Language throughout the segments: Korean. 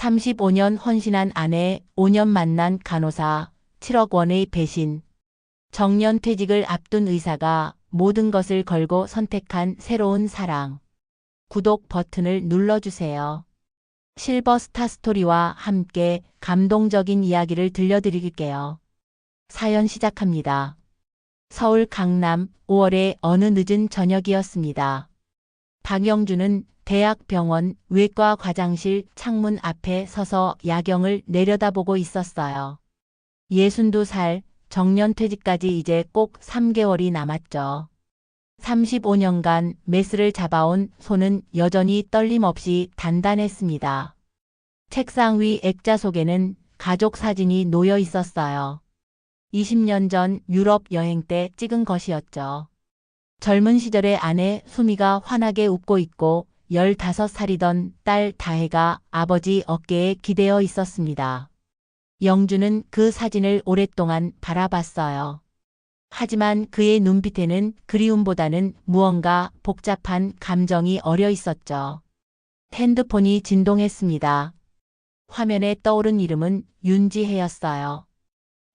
35년 헌신한 아내, 5년 만난 간호사, 7억 원의 배신. 정년퇴직을 앞둔 의사가 모든 것을 걸고 선택한 새로운 사랑. 구독 버튼을 눌러주세요. 실버스타 스토리와 함께 감동적인 이야기를 들려드릴게요. 사연 시작합니다. 서울 강남 5월의 어느 늦은 저녁이었습니다. 박영주는 대학병원 외과 과장실 창문 앞에 서서 야경을 내려다보고 있었어요. 62살, 정년퇴직까지 이제 꼭 3개월이 남았죠. 35년간 메스를 잡아온 손은 여전히 떨림없이 단단했습니다. 책상 위 액자 속에는 가족 사진이 놓여 있었어요. 20년 전 유럽 여행 때 찍은 것이었죠. 젊은 시절의 아내 수미가 환하게 웃고 있고 15살이던 딸 다혜가 아버지 어깨에 기대어 있었습니다. 영주는 그 사진을 오랫동안 바라봤어요. 하지만 그의 눈빛에는 그리움보다는 무언가 복잡한 감정이 어려 있었죠. 핸드폰이 진동했습니다. 화면에 떠오른 이름은 윤지혜였어요.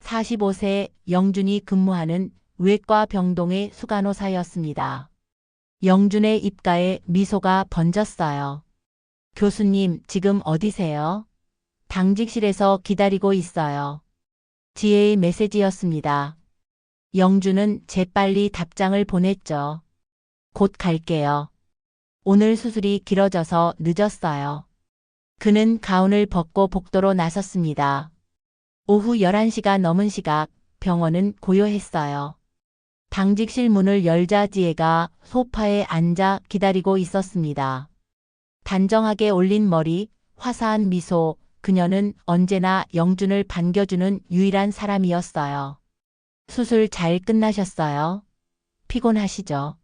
45세 영준이 근무하는 외과 병동의 수간호사였습니다. 영준의 입가에 미소가 번졌어요. 교수님, 지금 어디세요? 당직실에서 기다리고 있어요. 지혜의 메시지였습니다. 영준은 재빨리 답장을 보냈죠. 곧 갈게요. 오늘 수술이 길어져서 늦었어요. 그는 가운을 벗고 복도로 나섰습니다. 오후 11시가 넘은 시각, 병원은 고요했어요. 당직실 문을 열자 지혜가 소파에 앉아 기다리고 있었습니다. 단정하게 올린 머리, 화사한 미소, 그녀는 언제나 영준을 반겨주는 유일한 사람이었어요. 수술 잘 끝나셨어요? 피곤하시죠?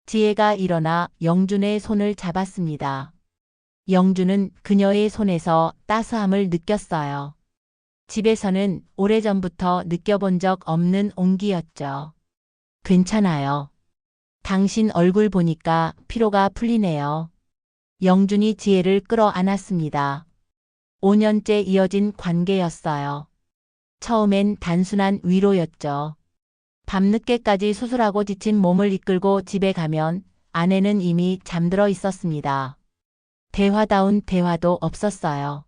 지혜가 일어나 영준의 손을 잡았습니다. 영준은 그녀의 손에서 따스함을 느꼈어요. 집에서는 오래전부터 느껴본 적 없는 온기였죠. 괜찮아요. 당신 얼굴 보니까 피로가 풀리네요. 영준이 지혜를 끌어안았습니다. 5년째 이어진 관계였어요. 처음엔 단순한 위로였죠. 밤늦게까지 수술하고 지친 몸을 이끌고 집에 가면 아내는 이미 잠들어 있었습니다. 대화다운 대화도 없었어요.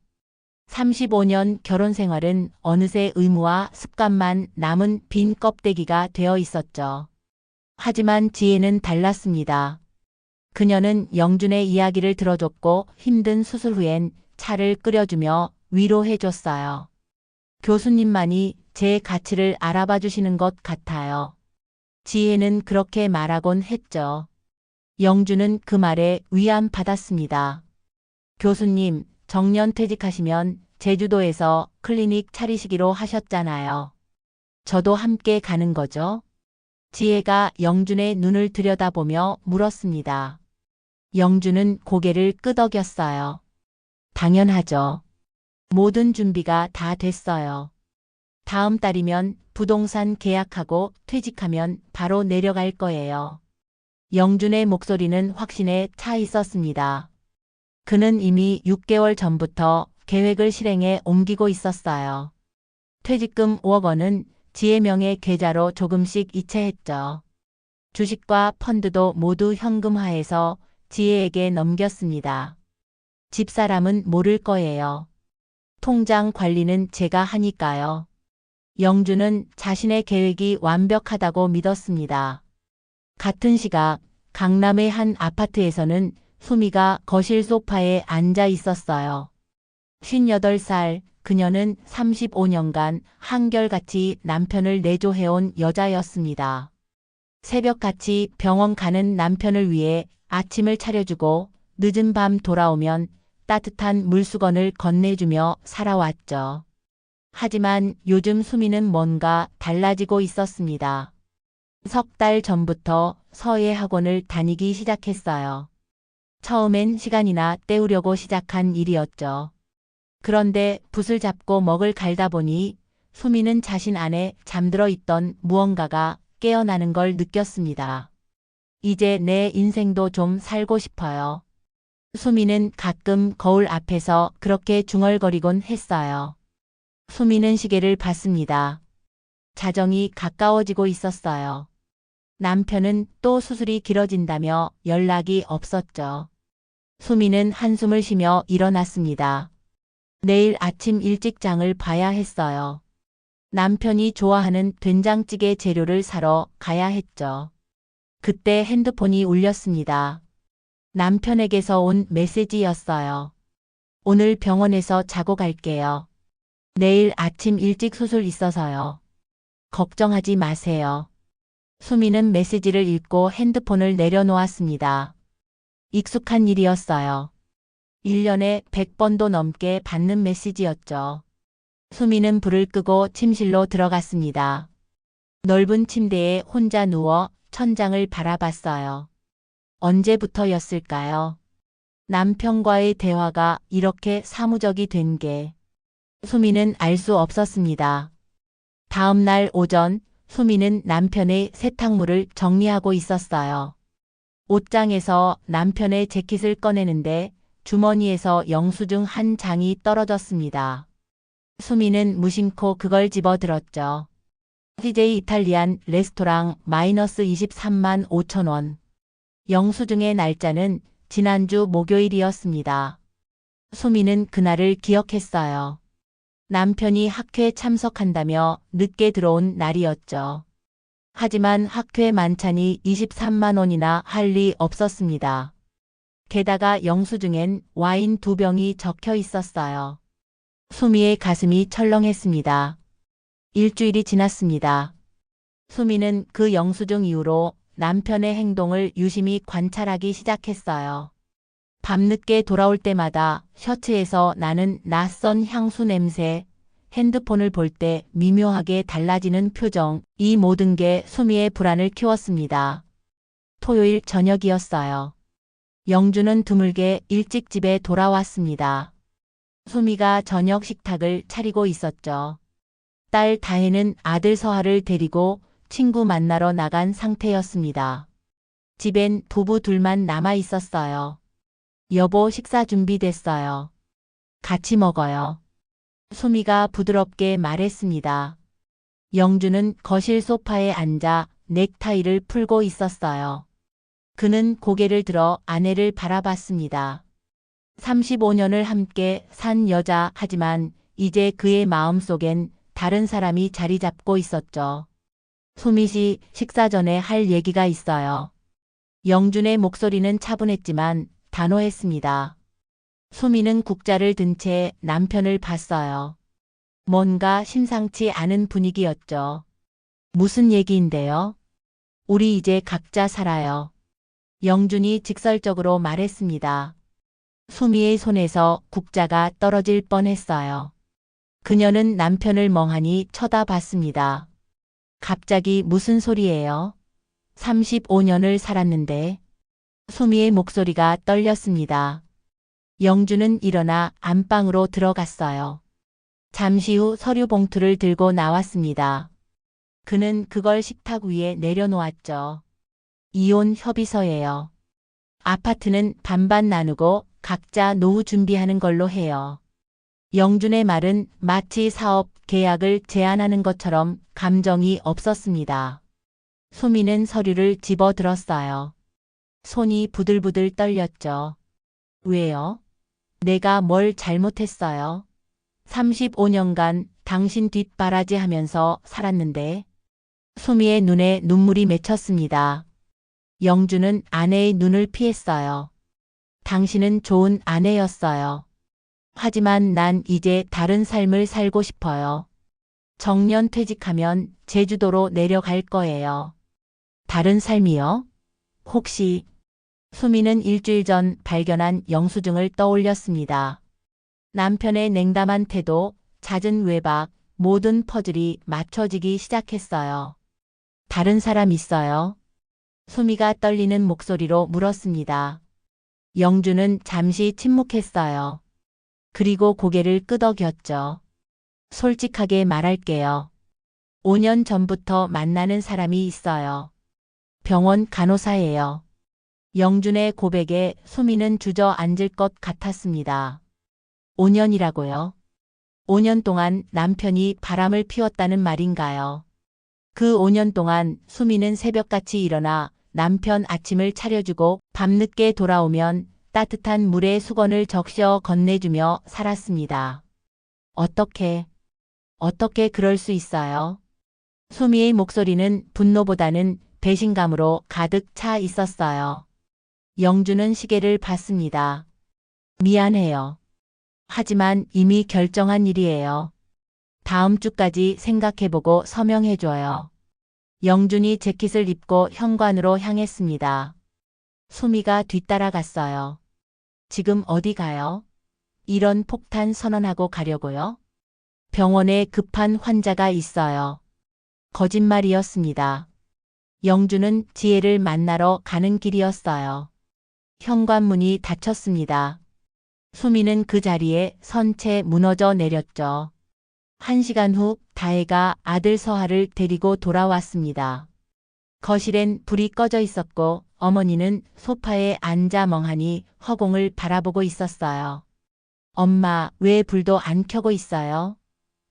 35년 결혼 생활은 어느새 의무와 습관만 남은 빈 껍데기가 되어 있었죠. 하지만 지혜는 달랐습니다. 그녀는 영준의 이야기를 들어줬고 힘든 수술 후엔 차를 끓여주며 위로해줬어요. 교수님만이 제 가치를 알아봐 주시는 것 같아요. 지혜는 그렇게 말하곤 했죠. 영준은 그 말에 위안 받았습니다. 교수님, 정년퇴직하시면 제주도에서 클리닉 차리시기로 하셨잖아요. 저도 함께 가는 거죠? 지혜가 영준의 눈을 들여다보며 물었습니다. 영준은 고개를 끄덕였어요. 당연하죠. 모든 준비가 다 됐어요. 다음 달이면 부동산 계약하고 퇴직하면 바로 내려갈 거예요. 영준의 목소리는 확신에 차 있었습니다. 그는 이미 6개월 전부터 계획을 실행에 옮기고 있었어요. 퇴직금 5억 원은 지혜 명의 계좌로 조금씩 이체했죠. 주식과 펀드도 모두 현금화해서 지혜에게 넘겼습니다. 집사람은 모를 거예요. 통장 관리는 제가 하니까요. 영준은 자신의 계획이 완벽하다고 믿었습니다. 같은 시각 강남의 한 아파트에서는 수미가 거실 소파에 앉아 있었어요. 58살, 그녀는 35년간 한결같이 남편을 내조해온 여자였습니다. 새벽같이 병원 가는 남편을 위해 아침을 차려주고 늦은 밤 돌아오면 따뜻한 물수건을 건네주며 살아왔죠. 하지만 요즘 수미는 뭔가 달라지고 있었습니다. 석 달 전부터 서예 학원을 다니기 시작했어요. 처음엔 시간이나 때우려고 시작한 일이었죠. 그런데 붓을 잡고 먹을 갈다 보니 수미는 자신 안에 잠들어 있던 무언가가 깨어나는 걸 느꼈습니다. 이제 내 인생도 좀 살고 싶어요. 수미는 가끔 거울 앞에서 그렇게 중얼거리곤 했어요. 수미는 시계를 봤습니다. 자정이 가까워지고 있었어요. 남편은 또 수술이 길어진다며 연락이 없었죠. 수미는 한숨을 쉬며 일어났습니다. 내일 아침 일찍 장을 봐야 했어요. 남편이 좋아하는 된장찌개 재료를 사러 가야 했죠. 그때 핸드폰이 울렸습니다. 남편에게서 온 메시지였어요. 오늘 병원에서 자고 갈게요. 내일 아침 일찍 수술 있어서요. 걱정하지 마세요. 수미는 메시지를 읽고 핸드폰을 내려놓았습니다. 익숙한 일이었어요. 1년에 100번도 넘게 받는 메시지였죠. 수미는 불을 끄고 침실로 들어갔습니다. 넓은 침대에 혼자 누워 천장을 바라봤어요. 언제부터였을까요? 남편과의 대화가 이렇게 사무적이 된 게. 수미는 알 수 없었습니다. 다음 날 오전 수미는 남편의 세탁물을 정리하고 있었어요. 옷장에서 남편의 재킷을 꺼내는데 주머니에서 영수증 한 장이 떨어졌습니다. 수미는 무심코 그걸 집어들었죠. CJ 이탈리안 레스토랑 마이너스 23만 5천 원. 영수증의 날짜는 지난주 목요일이었습니다. 수미는 그날을 기억했어요. 남편이 학회에 참석한다며 늦게 들어온 날이었죠. 하지만 학회 만찬이 23만 원이나 할 리 없었습니다. 게다가 영수증엔 와인 2병이 적혀 있었어요. 수미의 가슴이 철렁했습니다. 일주일이 지났습니다. 수미는 그 영수증 이후로 남편의 행동을 유심히 관찰하기 시작했어요. 밤늦게 돌아올 때마다 셔츠에서 나는 낯선 향수 냄새, 핸드폰을 볼 때 미묘하게 달라지는 표정, 이 모든 게 수미의 불안을 키웠습니다. 토요일 저녁이었어요. 영주는 드물게 일찍 집에 돌아왔습니다. 수미가 저녁 식탁을 차리고 있었죠. 딸 다혜는 아들 서하를 데리고 친구 만나러 나간 상태였습니다. 집엔 부부 둘만 남아 있었어요. 여보, 식사 준비됐어요. 같이 먹어요. 수미가 부드럽게 말했습니다. 영주는 거실 소파에 앉아 넥타이를 풀고 있었어요. 그는 고개를 들어 아내를 바라봤습니다. 35년을 함께 산 여자, 하지만 이제 그의 마음속엔 다른 사람이 자리 잡고 있었죠. 수미 씨, 식사 전에 할 얘기가 있어요. 영준의 목소리는 차분했지만 단호했습니다. 수미는 국자를 든 채 남편을 봤어요. 뭔가 심상치 않은 분위기였죠. 무슨 얘기인데요? 우리 이제 각자 살아요. 영준이 직설적으로 말했습니다. 수미의 손에서 국자가 떨어질 뻔했어요. 그녀는 남편을 멍하니 쳐다봤습니다. 갑자기 무슨 소리예요? 35년을 살았는데. 수미의 목소리가 떨렸습니다. 영주는 일어나 안방으로 들어갔어요. 잠시 후 서류 봉투를 들고 나왔습니다. 그는 그걸 식탁 위에 내려놓았죠. 이혼 협의서예요. 아파트는 반반 나누고 각자 노후 준비하는 걸로 해요. 영준의 말은 마치 사업 계약을 제안하는 것처럼 감정이 없었습니다. 수미는 서류를 집어들었어요. 손이 부들부들 떨렸죠. 왜요? 내가 뭘 잘못했어요? 35년간 당신 뒷바라지 하면서 살았는데. 수미의 눈에 눈물이 맺혔습니다. 영주는 아내의 눈을 피했어요. 당신은 좋은 아내였어요. 하지만 난 이제 다른 삶을 살고 싶어요. 정년 퇴직하면 제주도로 내려갈 거예요. 다른 삶이요? 혹시. 수미는 일주일 전 발견한 영수증을 떠올렸습니다. 남편의 냉담한 태도, 잦은 외박, 모든 퍼즐이 맞춰지기 시작했어요. 다른 사람 있어요? 수미가 떨리는 목소리로 물었습니다. 영주는 잠시 침묵했어요. 그리고 고개를 끄덕였죠. 솔직하게 말할게요. 5년 전부터 만나는 사람이 있어요. 병원 간호사예요. 영준의 고백에 수미는 주저앉을 것 같았습니다. 5년이라고요? 5년 동안 남편이 바람을 피웠다는 말인가요? 그 5년 동안 수미는 새벽같이 일어나 남편 아침을 차려주고 밤늦게 돌아오면 따뜻한 물에 수건을 적셔 건네주며 살았습니다. 어떻게 그럴 수 있어요? 수미의 목소리는 분노보다는 배신감으로 가득 차 있었어요. 영준은 시계를 봤습니다. 미안해요. 하지만 이미 결정한 일이에요. 다음 주까지 생각해보고 서명해줘요. 영준이 재킷을 입고 현관으로 향했습니다. 수미가 뒤따라갔어요. 지금 어디 가요? 이런 폭탄 선언하고 가려고요? 병원에 급한 환자가 있어요. 거짓말이었습니다. 영준은 지혜를 만나러 가는 길이었어요. 현관문이 닫혔습니다. 수미는 그 자리에 선 채 무너져 내렸죠. 1시간 후 다혜가 아들 서하를 데리고 돌아왔습니다. 거실엔 불이 꺼져 있었고 어머니는 소파에 앉아 멍하니 허공을 바라보고 있었어요. 엄마, 왜 불도 안 켜고 있어요?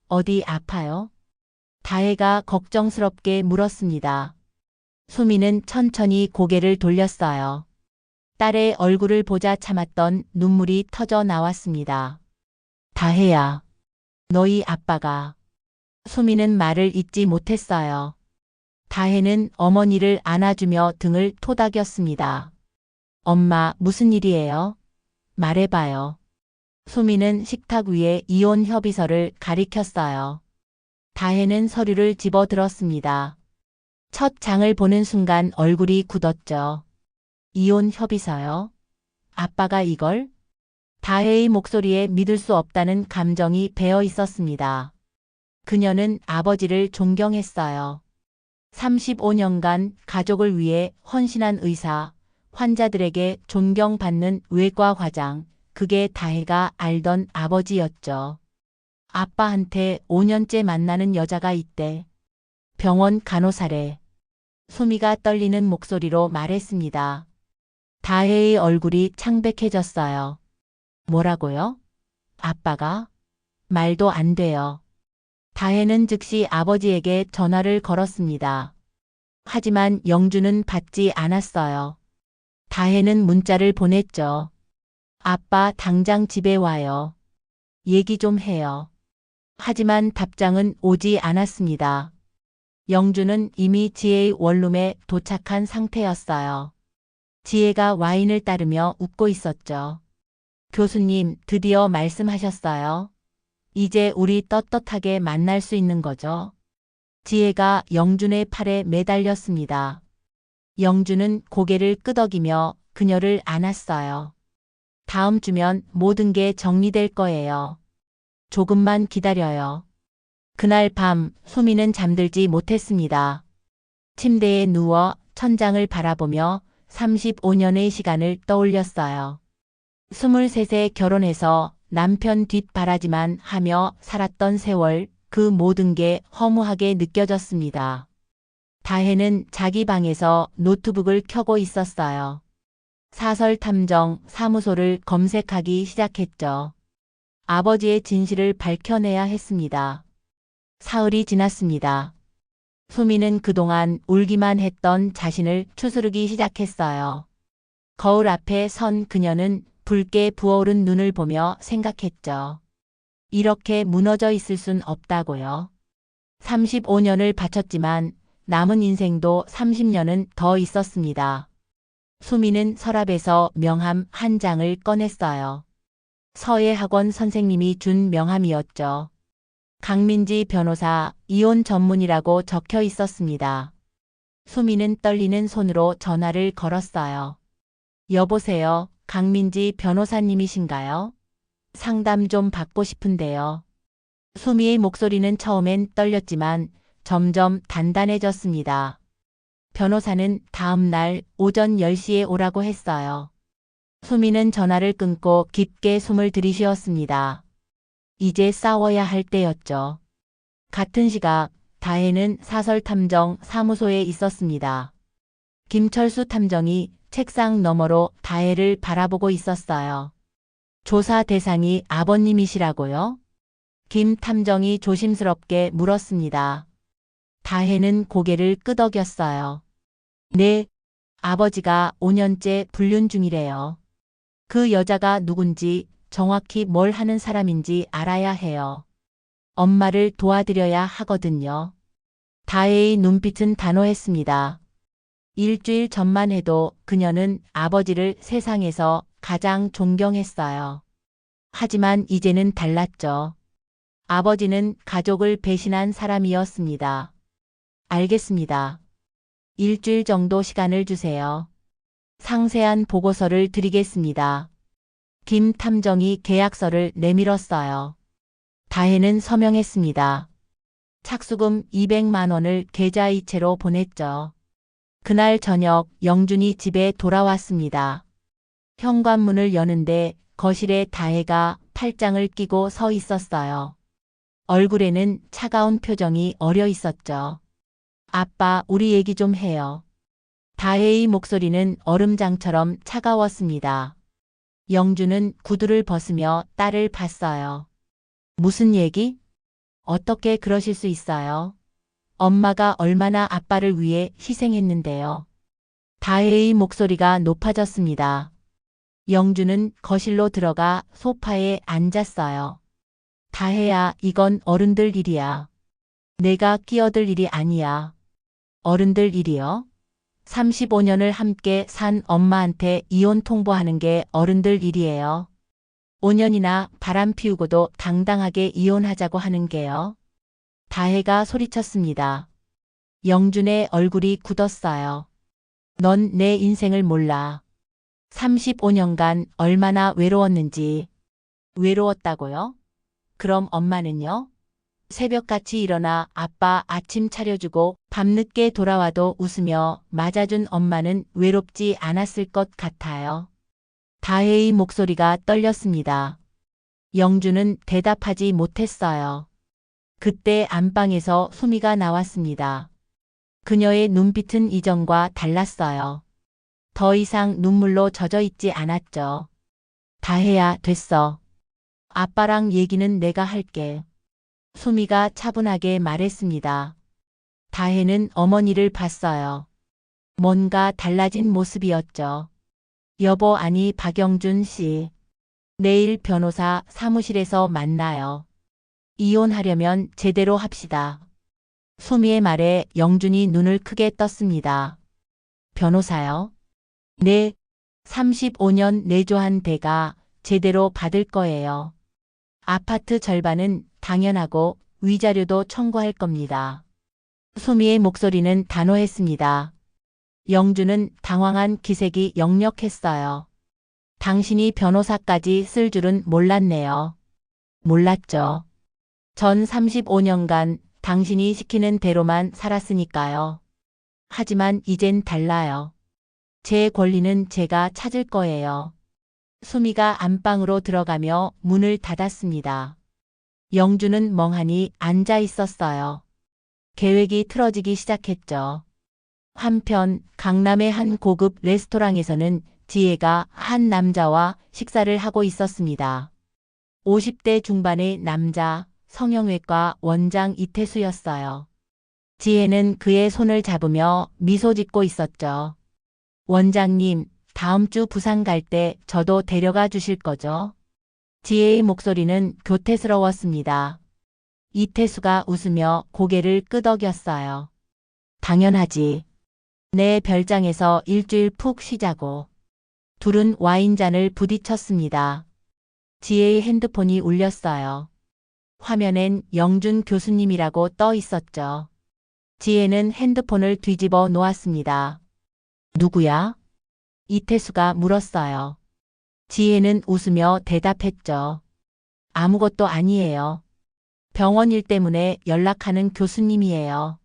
어디 아파요? 다혜가 걱정스럽게 물었습니다. 수미는 천천히 고개를 돌렸어요. 딸의 얼굴을 보자 참았던 눈물이 터져 나왔습니다. 다혜야, 너희 아빠가. 수미는 말을 잇지 못했어요. 다혜는 어머니를 안아주며 등을 토닥였습니다. 엄마, 무슨 일이에요? 말해봐요. 수미는 식탁 위에 이혼 협의서를 가리켰어요. 다혜는 서류를 집어들었습니다. 첫 장을 보는 순간 얼굴이 굳었죠. 이혼 협의서요? 아빠가 이걸? 다혜의 목소리에 믿을 수 없다는 감정이 배어 있었습니다. 그녀는 아버지를 존경했어요. 35년간 가족을 위해 헌신한 의사, 환자들에게 존경받는 외과 과장, 그게 다혜가 알던 아버지였죠. 아빠한테 5년째 만나는 여자가 있대. 병원 간호사래. 수미가 떨리는 목소리로 말했습니다. 다혜의 얼굴이 창백해졌어요. 뭐라고요? 아빠가? 말도 안 돼요. 다혜는 즉시 아버지에게 전화를 걸었습니다. 하지만 영준은 받지 않았어요. 다혜는 문자를 보냈죠. 아빠 당장 집에 와요. 얘기 좀 해요. 하지만 답장은 오지 않았습니다. 영준은 이미 지혜의 원룸에 도착한 상태였어요. 지혜가 와인을 따르며 웃고 있었죠. 교수님, 드디어 말씀하셨어요. 이제 우리 떳떳하게 만날 수 있는 거죠? 지혜가 영준의 팔에 매달렸습니다. 영준은 고개를 끄덕이며 그녀를 안았어요. 다음 주면 모든 게 정리될 거예요. 조금만 기다려요. 그날 밤 수미는 잠들지 못했습니다. 침대에 누워 천장을 바라보며 35년의 시간을 떠올렸어요. 23세 결혼해서 남편 뒷바라지만 하며 살았던 세월, 그 모든 게 허무하게 느껴졌습니다. 다혜는 자기 방에서 노트북을 켜고 있었어요. 사설탐정 사무소를 검색하기 시작했죠. 아버지의 진실을 밝혀내야 했습니다. 사흘이 지났습니다. 수미는 그동안 울기만 했던 자신을 추스르기 시작했어요. 거울 앞에 선 그녀는 붉게 부어오른 눈을 보며 생각했죠. 이렇게 무너져 있을 순 없다고요. 35년을 바쳤지만 남은 인생도 30년은 더 있었습니다. 수미는 서랍에서 명함 한 장을 꺼냈어요. 서예 학원 선생님이 준 명함이었죠. 강민지 변호사, 이혼 전문이라고 적혀 있었습니다. 수미는 떨리는 손으로 전화를 걸었어요. 여보세요, 강민지 변호사님이신가요? 상담 좀 받고 싶은데요. 수미의 목소리는 처음엔 떨렸지만 점점 단단해졌습니다. 변호사는 다음 날 오전 10시에 오라고 했어요. 수미는 전화를 끊고 깊게 숨을 들이쉬었습니다. 이제 싸워야 할 때였죠. 같은 시각 다혜는 사설탐정 사무소에 있었습니다. 김철수 탐정이 책상 너머로 다혜를 바라보고 있었어요. 조사 대상이 아버님이시라고요? 김 탐정이 조심스럽게 물었습니다. 다혜는 고개를 끄덕였어요. 네, 아버지가 5년째 불륜 중이래요. 그 여자가 누군지 정확히 뭘 하는 사람인지 알아야 해요. 엄마를 도와드려야 하거든요. 다혜의 눈빛은 단호했습니다. 일주일 전만 해도 그녀는 아버지를 세상에서 가장 존경했어요. 하지만 이제는 달랐죠. 아버지는 가족을 배신한 사람이었습니다. 알겠습니다. 일주일 정도 시간을 주세요. 상세한 보고서를 드리겠습니다. 김 탐정이 계약서를 내밀었어요. 다혜는 서명했습니다. 착수금 200만 원을 계좌이체로 보냈죠. 그날 저녁 영준이 집에 돌아왔습니다. 현관문을 여는데 거실에 다혜가 팔짱을 끼고 서 있었어요. 얼굴에는 차가운 표정이 어려 있었죠. 아빠, 우리 얘기 좀 해요. 다혜의 목소리는 얼음장처럼 차가웠습니다. 영준은 구두를 벗으며 딸을 봤어요. 무슨 얘기? 어떻게 그러실 수 있어요? 엄마가 얼마나 아빠를 위해 희생했는데요. 다혜의 목소리가 높아졌습니다. 영준은 거실로 들어가 소파에 앉았어요. 다혜야, 이건 어른들 일이야. 내가 끼어들 일이 아니야. 어른들 일이요? 35년을 함께 산 엄마한테 이혼 통보하는 게 어른들 일이에요. 5년이나 바람 피우고도 당당하게 이혼하자고 하는 게요. 다혜가 소리쳤습니다. 영준의 얼굴이 굳었어요. 넌 내 인생을 몰라. 35년간 얼마나 외로웠는지. 외로웠다고요? 그럼 엄마는요? 새벽같이 일어나 아빠 아침 차려주고 밤늦게 돌아와도 웃으며 맞아준 엄마는 외롭지 않았을 것 같아요. 다혜의 목소리가 떨렸습니다. 영준은 대답하지 못했어요. 그때 안방에서 수미가 나왔습니다. 그녀의 눈빛은 이전과 달랐어요. 더 이상 눈물로 젖어 있지 않았죠. 다혜야, 됐어. 아빠랑 얘기는 내가 할게. 수미가 차분하게 말했습니다. 다혜는 어머니를 봤어요. 뭔가 달라진 모습이었죠. 여보, 아니 박영준 씨. 내일 변호사 사무실에서 만나요. 이혼하려면 제대로 합시다. 수미의 말에 영준이 눈을 크게 떴습니다. 변호사요? 네, 35년 내조한 대가 제대로 받을 거예요. 아파트 절반은 당연하고 위자료도 청구할 겁니다. 수미의 목소리는 단호했습니다. 영준은 당황한 기색이 역력했어요. 당신이 변호사까지 쓸 줄은 몰랐네요. 몰랐죠. 전 35년간 당신이 시키는 대로만 살았으니까요. 하지만 이젠 달라요. 제 권리는 제가 찾을 거예요. 수미가 안방으로 들어가며 문을 닫았습니다. 영준은 멍하니 앉아 있었어요. 계획이 틀어지기 시작했죠. 한편 강남의 한 고급 레스토랑에서는 지혜가 한 남자와 식사를 하고 있었습니다. 50대 중반의 남자, 성형외과 원장 이태수였어요. 지혜는 그의 손을 잡으며 미소 짓고 있었죠. 원장님, 다음 주 부산 갈 때 저도 데려가 주실 거죠? 지혜의 목소리는 교태스러웠습니다. 이태수가 웃으며 고개를 끄덕였어요. 당연하지. 내 별장에서 일주일 푹 쉬자고. 둘은 와인잔을 부딪혔습니다. 지혜의 핸드폰이 울렸어요. 화면엔 영준 교수님이라고 떠 있었죠. 지혜는 핸드폰을 뒤집어 놓았습니다. 누구야? 이태수가 물었어요. 지혜는 웃으며 대답했죠. 아무것도 아니에요. 병원 일 때문에 연락하는 교수님이에요.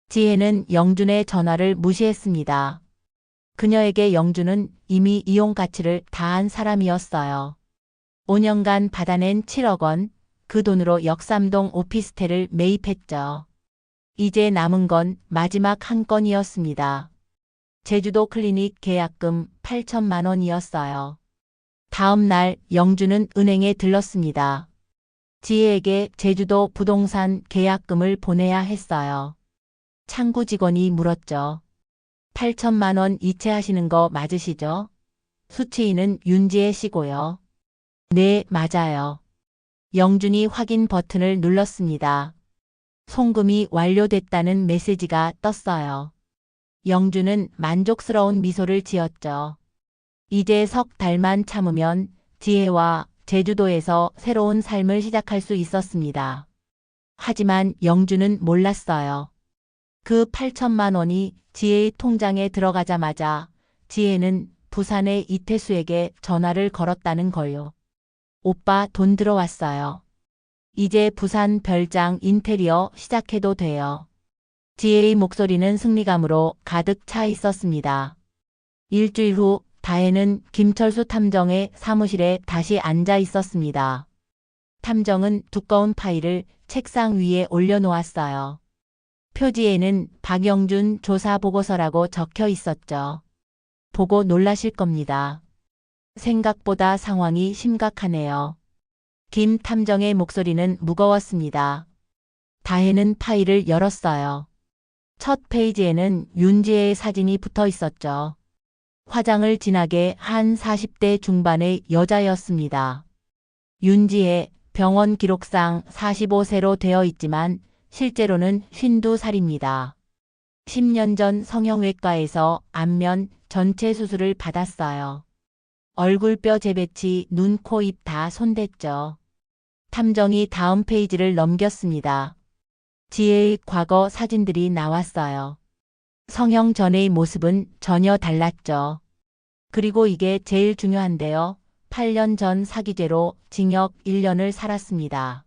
지혜는 영준의 전화를 무시했습니다. 그녀에게 영준은 이미 이용 가치를 다한 사람이었어요. 5년간 받아낸 7억 원, 그 돈으로 역삼동 오피스텔을 매입했죠. 이제 남은 건 마지막 한 건이었습니다. 제주도 클리닉 계약금 8천만 원이었어요. 다음 날 영주는 은행에 들렀습니다. 지혜에게 제주도 부동산 계약금을 보내야 했어요. 창구 직원이 물었죠. 8천만 원 이체하시는 거 맞으시죠? 수취인은 윤지혜 씨고요. 네, 맞아요. 영준이 확인 버튼을 눌렀습니다. 송금이 완료됐다는 메시지가 떴어요. 영준은 만족스러운 미소를 지었죠. 이제 석 달만 참으면 지혜와 제주도에서 새로운 삶을 시작할 수 있었습니다. 하지만 영준은 몰랐어요. 그 8천만 원이 지혜의 통장에 들어가자마자 지혜는 부산의 이태수에게 전화를 걸었다는 걸요. 오빠 돈 들어왔어요. 이제 부산 별장 인테리어 시작해도 돼요. 지혜의 목소리는 승리감으로 가득 차 있었습니다. 일주일 후 다혜는 김철수 탐정의 사무실에 다시 앉아 있었습니다. 탐정은 두꺼운 파일을 책상 위에 올려놓았어요. 표지에는 박영준 조사 보고서라고 적혀 있었죠. 보고 놀라실 겁니다. 생각보다 상황이 심각하네요. 김 탐정의 목소리는 무거웠습니다. 다혜는 파일을 열었어요. 첫 페이지에는 윤지혜의 사진이 붙어 있었죠. 화장을 진하게 한 40대 중반의 여자였습니다. 윤지혜, 병원 기록상 45세로 되어 있지만 실제로는 52살입니다. 10년 전 성형외과에서 안면 전체 수술을 받았어요. 얼굴뼈 재배치, 눈, 코, 입 다 손댔죠. 탐정이 다음 페이지를 넘겼습니다. 지혜의 과거 사진들이 나왔어요. 성형 전의 모습은 전혀 달랐죠. 그리고 이게 제일 중요한데요. 8년 전 사기죄로 징역 1년을 살았습니다.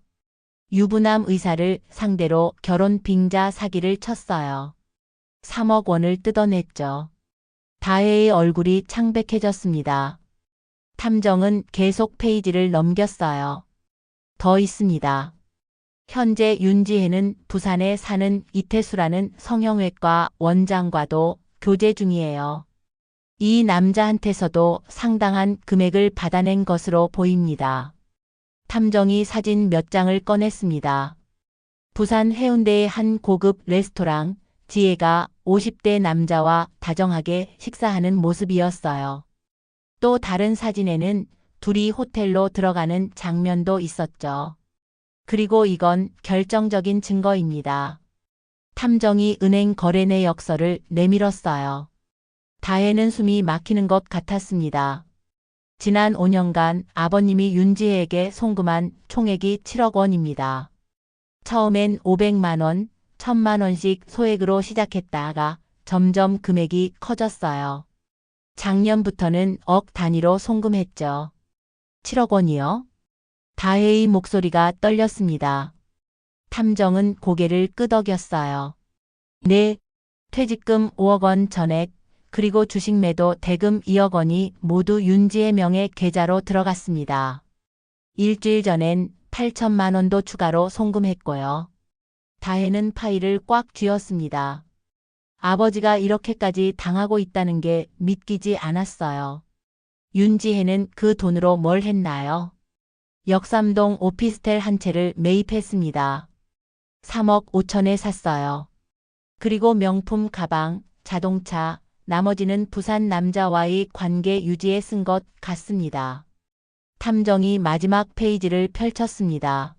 유부남 의사를 상대로 결혼 빙자 사기를 쳤어요. 3억 원을 뜯어냈죠. 다혜의 얼굴이 창백해졌습니다. 탐정은 계속 페이지를 넘겼어요. 더 있습니다. 현재 윤지혜는 부산에 사는 이태수라는 성형외과 원장과도 교제 중이에요. 이 남자한테서도 상당한 금액을 받아낸 것으로 보입니다. 탐정이 사진 몇 장을 꺼냈습니다. 부산 해운대의 한 고급 레스토랑, 지혜가 50대 남자와 다정하게 식사하는 모습이었어요. 또 다른 사진에는 둘이 호텔로 들어가는 장면도 있었죠. 그리고 이건 결정적인 증거입니다. 탐정이 은행 거래 내역서를 내밀었어요. 다혜는 숨이 막히는 것 같았습니다. 지난 5년간 아버님이 윤지혜에게 송금한 총액이 7억 원입니다. 처음엔 500만 원, 1000만 원씩 소액으로 시작했다가 점점 금액이 커졌어요. 작년부터는 억 단위로 송금했죠. 7억 원이요? 다혜의 목소리가 떨렸습니다. 탐정은 고개를 끄덕였어요. 네, 퇴직금 5억 원 전액, 그리고 주식 매도 대금 2억 원이 모두 윤지혜 명의 계좌로 들어갔습니다. 일주일 전엔 8천만 원도 추가로 송금했고요. 다혜는 파일을 꽉 쥐었습니다. 아버지가 이렇게까지 당하고 있다는 게 믿기지 않았어요. 윤지혜는 그 돈으로 뭘 했나요? 역삼동 오피스텔 한 채를 매입했습니다. 3억 5천에 샀어요. 그리고 명품 가방, 자동차, 나머지는 부산 남자와의 관계 유지에 쓴 것 같습니다. 탐정이 마지막 페이지를 펼쳤습니다.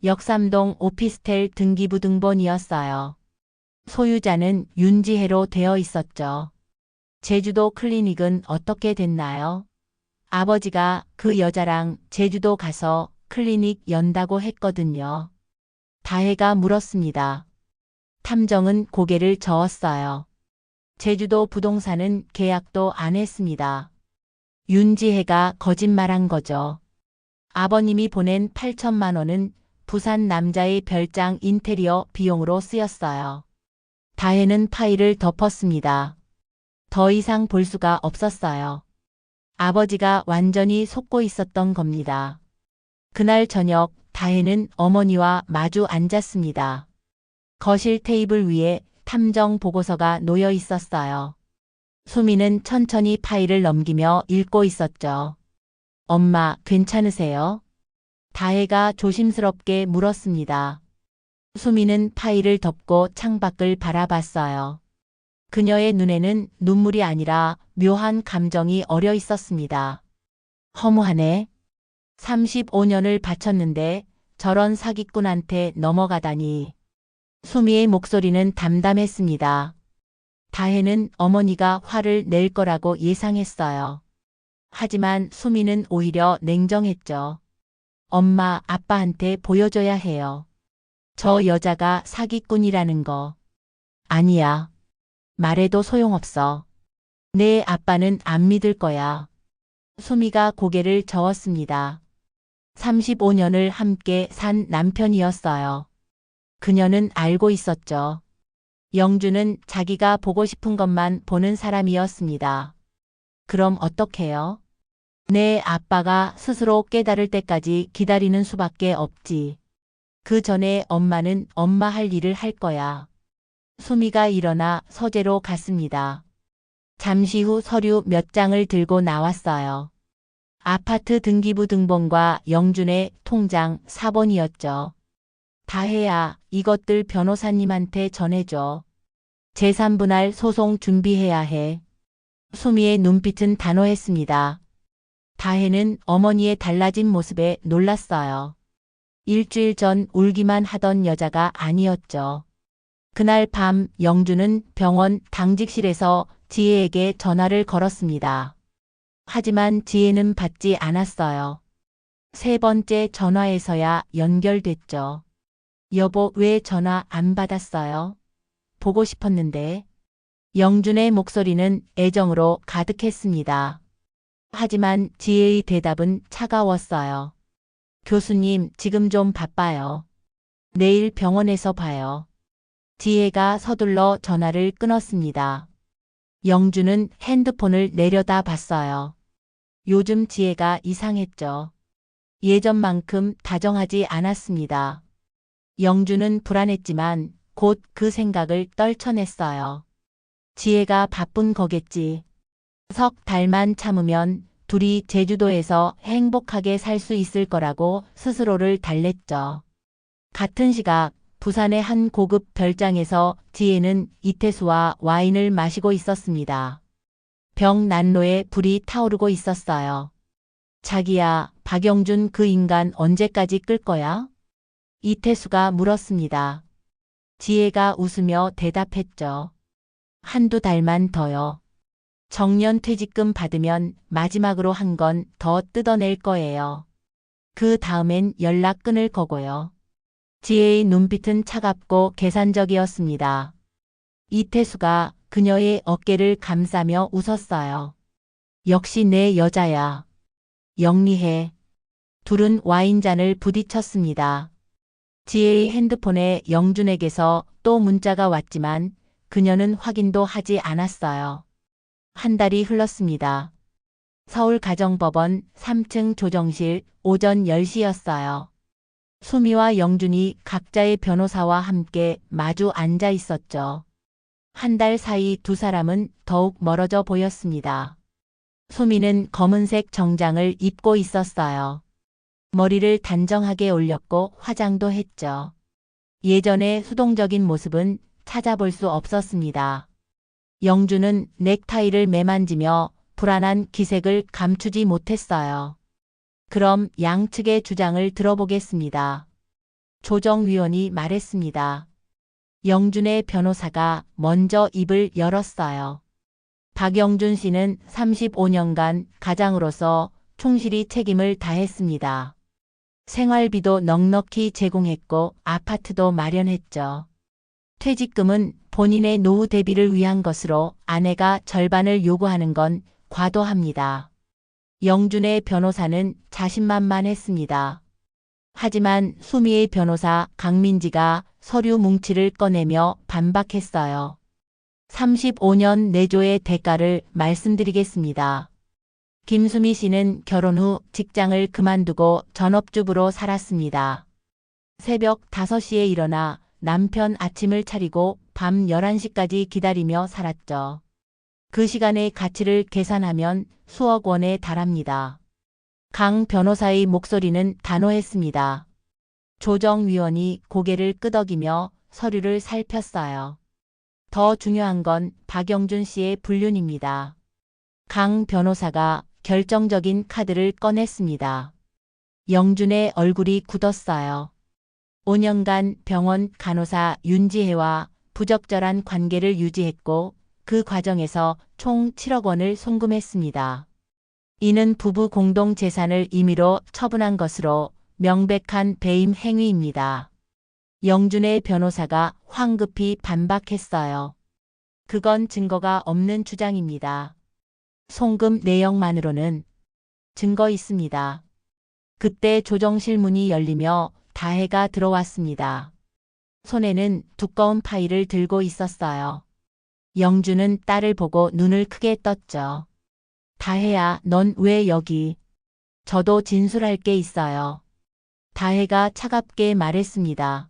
역삼동 오피스텔 등기부 등본이었어요. 소유자는 윤지혜로 되어 있었죠. 제주도 클리닉은 어떻게 됐나요? 아버지가 그 여자랑 제주도 가서 클리닉 연다고 했거든요. 다혜가 물었습니다. 탐정은 고개를 저었어요. 제주도 부동산은 계약도 안 했습니다. 윤지혜가 거짓말한 거죠. 아버님이 보낸 8천만 원은 부산 남자의 별장 인테리어 비용으로 쓰였어요. 다혜는 파일을 덮었습니다. 더 이상 볼 수가 없었어요. 아버지가 완전히 속고 있었던 겁니다. 그날 저녁 다혜는 어머니와 마주 앉았습니다. 거실 테이블 위에 탐정 보고서가 놓여 있었어요. 수미는 천천히 파일을 넘기며 읽고 있었죠. 엄마, 괜찮으세요? 다혜가 조심스럽게 물었습니다. 수미는 파일을 덮고 창밖을 바라봤어요. 그녀의 눈에는 눈물이 아니라 묘한 감정이 어려 있었습니다. 허무하네. 35년을 바쳤는데 저런 사기꾼한테 넘어가다니. 수미의 목소리는 담담했습니다. 다혜는 어머니가 화를 낼 거라고 예상했어요. 하지만 수미는 오히려 냉정했죠. 엄마, 아빠한테 보여줘야 해요. 저 여자가 사기꾼이라는 거. 아니야. 말해도 소용없어. 내 아빠는 안 믿을 거야. 수미가 고개를 저었습니다. 35년을 함께 산 남편이었어요. 그녀는 알고 있었죠. 영주는 자기가 보고 싶은 것만 보는 사람이었습니다. 그럼 어떡해요? 내 아빠가 스스로 깨달을 때까지 기다리는 수밖에 없지. 그 전에 엄마는 엄마 할 일을 할 거야. 수미가 일어나 서재로 갔습니다. 잠시 후 서류 몇 장을 들고 나왔어요. 아파트 등기부 등본과 영준의 통장 4번이었죠. 다혜야, 이것들 변호사님한테 전해줘. 재산분할 소송 준비해야 해. 수미의 눈빛은 단호했습니다. 다혜는 어머니의 달라진 모습에 놀랐어요. 일주일 전 울기만 하던 여자가 아니었죠. 그날 밤 영주는 병원 당직실에서 지혜에게 전화를 걸었습니다. 하지만 지혜는 받지 않았어요. 세 번째 전화에서야 연결됐죠. 여보, 왜 전화 안 받았어요? 보고 싶었는데. 영준의 목소리는 애정으로 가득했습니다. 하지만 지혜의 대답은 차가웠어요. 교수님, 지금 좀 바빠요. 내일 병원에서 봐요. 지혜가 서둘러 전화를 끊었습니다. 영주는 핸드폰을 내려다 봤어요. 요즘 지혜가 이상했죠. 예전만큼 다정하지 않았습니다. 영주는 불안했지만 곧 그 생각을 떨쳐냈어요. 지혜가 바쁜 거겠지. 석 달만 참으면 둘이 제주도에서 행복하게 살 수 있을 거라고 스스로를 달랬죠. 같은 시각 부산의 한 고급 별장에서 지혜는 이태수와 와인을 마시고 있었습니다. 벽 난로에 불이 타오르고 있었어요. 자기야, 박영준 그 인간 언제까지 끌 거야? 이태수가 물었습니다. 지혜가 웃으며 대답했죠. 한두 달만 더요. 정년 퇴직금 받으면 마지막으로 한 건 더 뜯어낼 거예요. 그 다음엔 연락 끊을 거고요. 지혜의 눈빛은 차갑고 계산적이었습니다. 이태수가 그녀의 어깨를 감싸며 웃었어요. 역시 내 여자야. 영리해. 둘은 와인잔을 부딪혔습니다. 지혜의 핸드폰에 영준에게서 또 문자가 왔지만 그녀는 확인도 하지 않았어요. 한 달이 흘렀습니다. 서울가정법원 3층 조정실 오전 10시였어요. 수미와 영준이 각자의 변호사와 함께 마주 앉아 있었죠. 한 달 사이 두 사람은 더욱 멀어져 보였습니다. 수미는 검은색 정장을 입고 있었어요. 머리를 단정하게 올렸고 화장도 했죠. 예전의 수동적인 모습은 찾아볼 수 없었습니다. 영주는 넥타이를 매만지며 불안한 기색을 감추지 못했어요. 그럼 양측의 주장을 들어보겠습니다. 조정위원이 말했습니다. 영준의 변호사가 먼저 입을 열었어요. 박영준 씨는 35년간 가장으로서 충실히 책임을 다했습니다. 생활비도 넉넉히 제공했고 아파트도 마련했죠. 퇴직금은 본인의 노후 대비를 위한 것으로 아내가 절반을 요구하는 건 과도합니다. 영준의 변호사는 자신만만했습니다. 하지만 수미의 변호사 강민지가 서류 뭉치를 꺼내며 반박했어요. 35년 내조의 대가를 말씀드리겠습니다. 김수미 씨는 결혼 후 직장을 그만두고 전업주부로 살았습니다. 새벽 5시에 일어나 남편 아침을 차리고 밤 11시까지 기다리며 살았죠. 그 시간의 가치를 계산하면 수억 원에 달합니다. 강 변호사의 목소리는 단호했습니다. 조정위원이 고개를 끄덕이며 서류를 살폈어요. 더 중요한 건 박영준 씨의 불륜입니다. 강 변호사가 결정적인 카드를 꺼냈습니다. 영준의 얼굴이 굳었어요. 5년간 병원 간호사 윤지혜와 부적절한 관계를 유지했고 그 과정에서 총 7억 원을 송금했습니다. 이는 부부 공동 재산을 임의로 처분한 것으로 명백한 배임 행위입니다. 영준의 변호사가 황급히 반박했어요. 그건 증거가 없는 주장입니다. 송금 내역만으로는 증거 있습니다. 그때 조정실 문이 열리며 다혜가 들어왔습니다. 손에는 두꺼운 파일을 들고 있었어요. 영준은 딸을 보고 눈을 크게 떴죠. 다혜야, 넌 왜 여기? 저도 진술할 게 있어요. 다혜가 차갑게 말했습니다.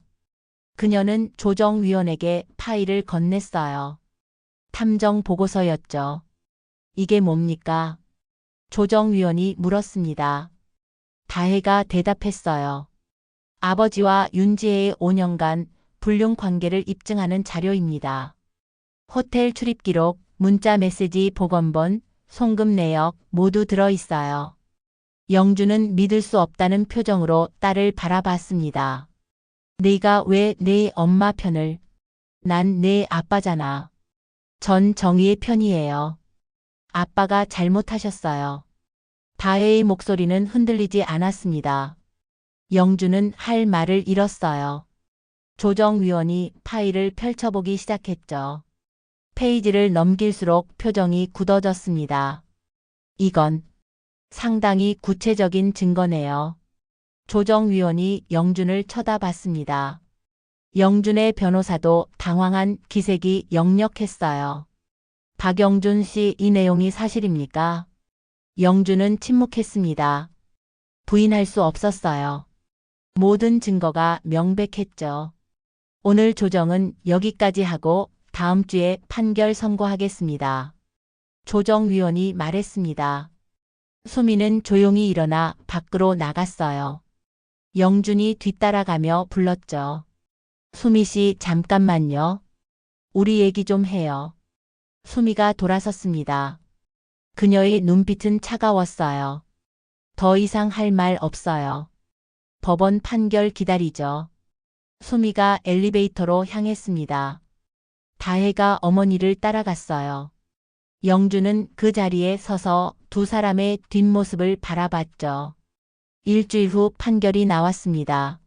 그녀는 조정위원에게 파일을 건넸어요. 탐정 보고서였죠. 이게 뭡니까? 조정위원이 물었습니다. 다혜가 대답했어요. 아버지와 윤지혜의 5년간 불륜 관계를 입증하는 자료입니다. 호텔 출입 기록, 문자 메시지 복원본, 송금 내역 모두 들어있어요. 영준은 믿을 수 없다는 표정으로 딸을 바라봤습니다. 네가 왜 내 엄마 편을? 난 내 아빠잖아. 전 정의의 편이에요. 아빠가 잘못하셨어요. 다혜의 목소리는 흔들리지 않았습니다. 영준은 할 말을 잃었어요. 조정위원이 파일을 펼쳐보기 시작했죠. 페이지를 넘길수록 표정이 굳어졌습니다. 이건 상당히 구체적인 증거네요. 조정위원이 영준을 쳐다봤습니다. 영준의 변호사도 당황한 기색이 역력했어요. 박영준 씨, 이 내용이 사실입니까? 영준은 침묵했습니다. 부인할 수 없었어요. 모든 증거가 명백했죠. 오늘 조정은 여기까지 하고 다음 주에 판결 선고하겠습니다. 조정위원이 말했습니다. 수미는 조용히 일어나 밖으로 나갔어요. 영준이 뒤따라가며 불렀죠. 수미 씨, 잠깐만요. 우리 얘기 좀 해요. 수미가 돌아섰습니다. 그녀의 눈빛은 차가웠어요. 더 이상 할 말 없어요. 법원 판결 기다리죠. 수미가 엘리베이터로 향했습니다. 다혜가 어머니를 따라갔어요. 영준은 그 자리에 서서 두 사람의 뒷모습을 바라봤죠. 일주일 후 판결이 나왔습니다.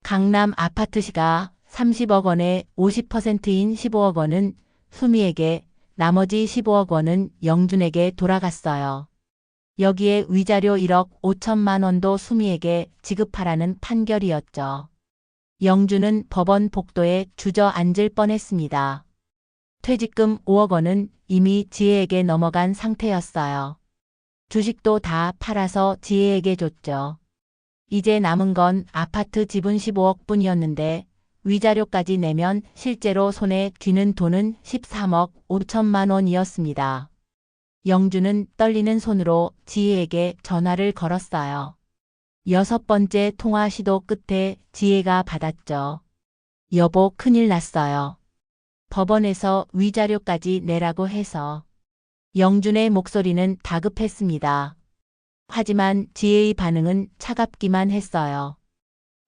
강남 아파트 시가 30억 원의 50%인 15억 원은 수미에게, 나머지 15억 원은 영준에게 돌아갔어요. 여기에 위자료 1억 5천만 원도 수미에게 지급하라는 판결이었죠. 영준은 법원 복도에 주저앉을 뻔했습니다. 퇴직금 5억 원은 이미 지혜에게 넘어간 상태였어요. 주식도 다 팔아서 지혜에게 줬죠. 이제 남은 건 아파트 지분 15억 뿐이었는데 위자료까지 내면 실제로 손에 쥐는 돈은 13억 5천만 원이었습니다. 영준은 떨리는 손으로 지혜에게 전화를 걸었어요. 6번째 통화 시도 끝에 지혜가 받았죠. 여보, 큰일 났어요. 법원에서 위자료까지 내라고 해서. 영준의 목소리는 다급했습니다. 하지만 지혜의 반응은 차갑기만 했어요.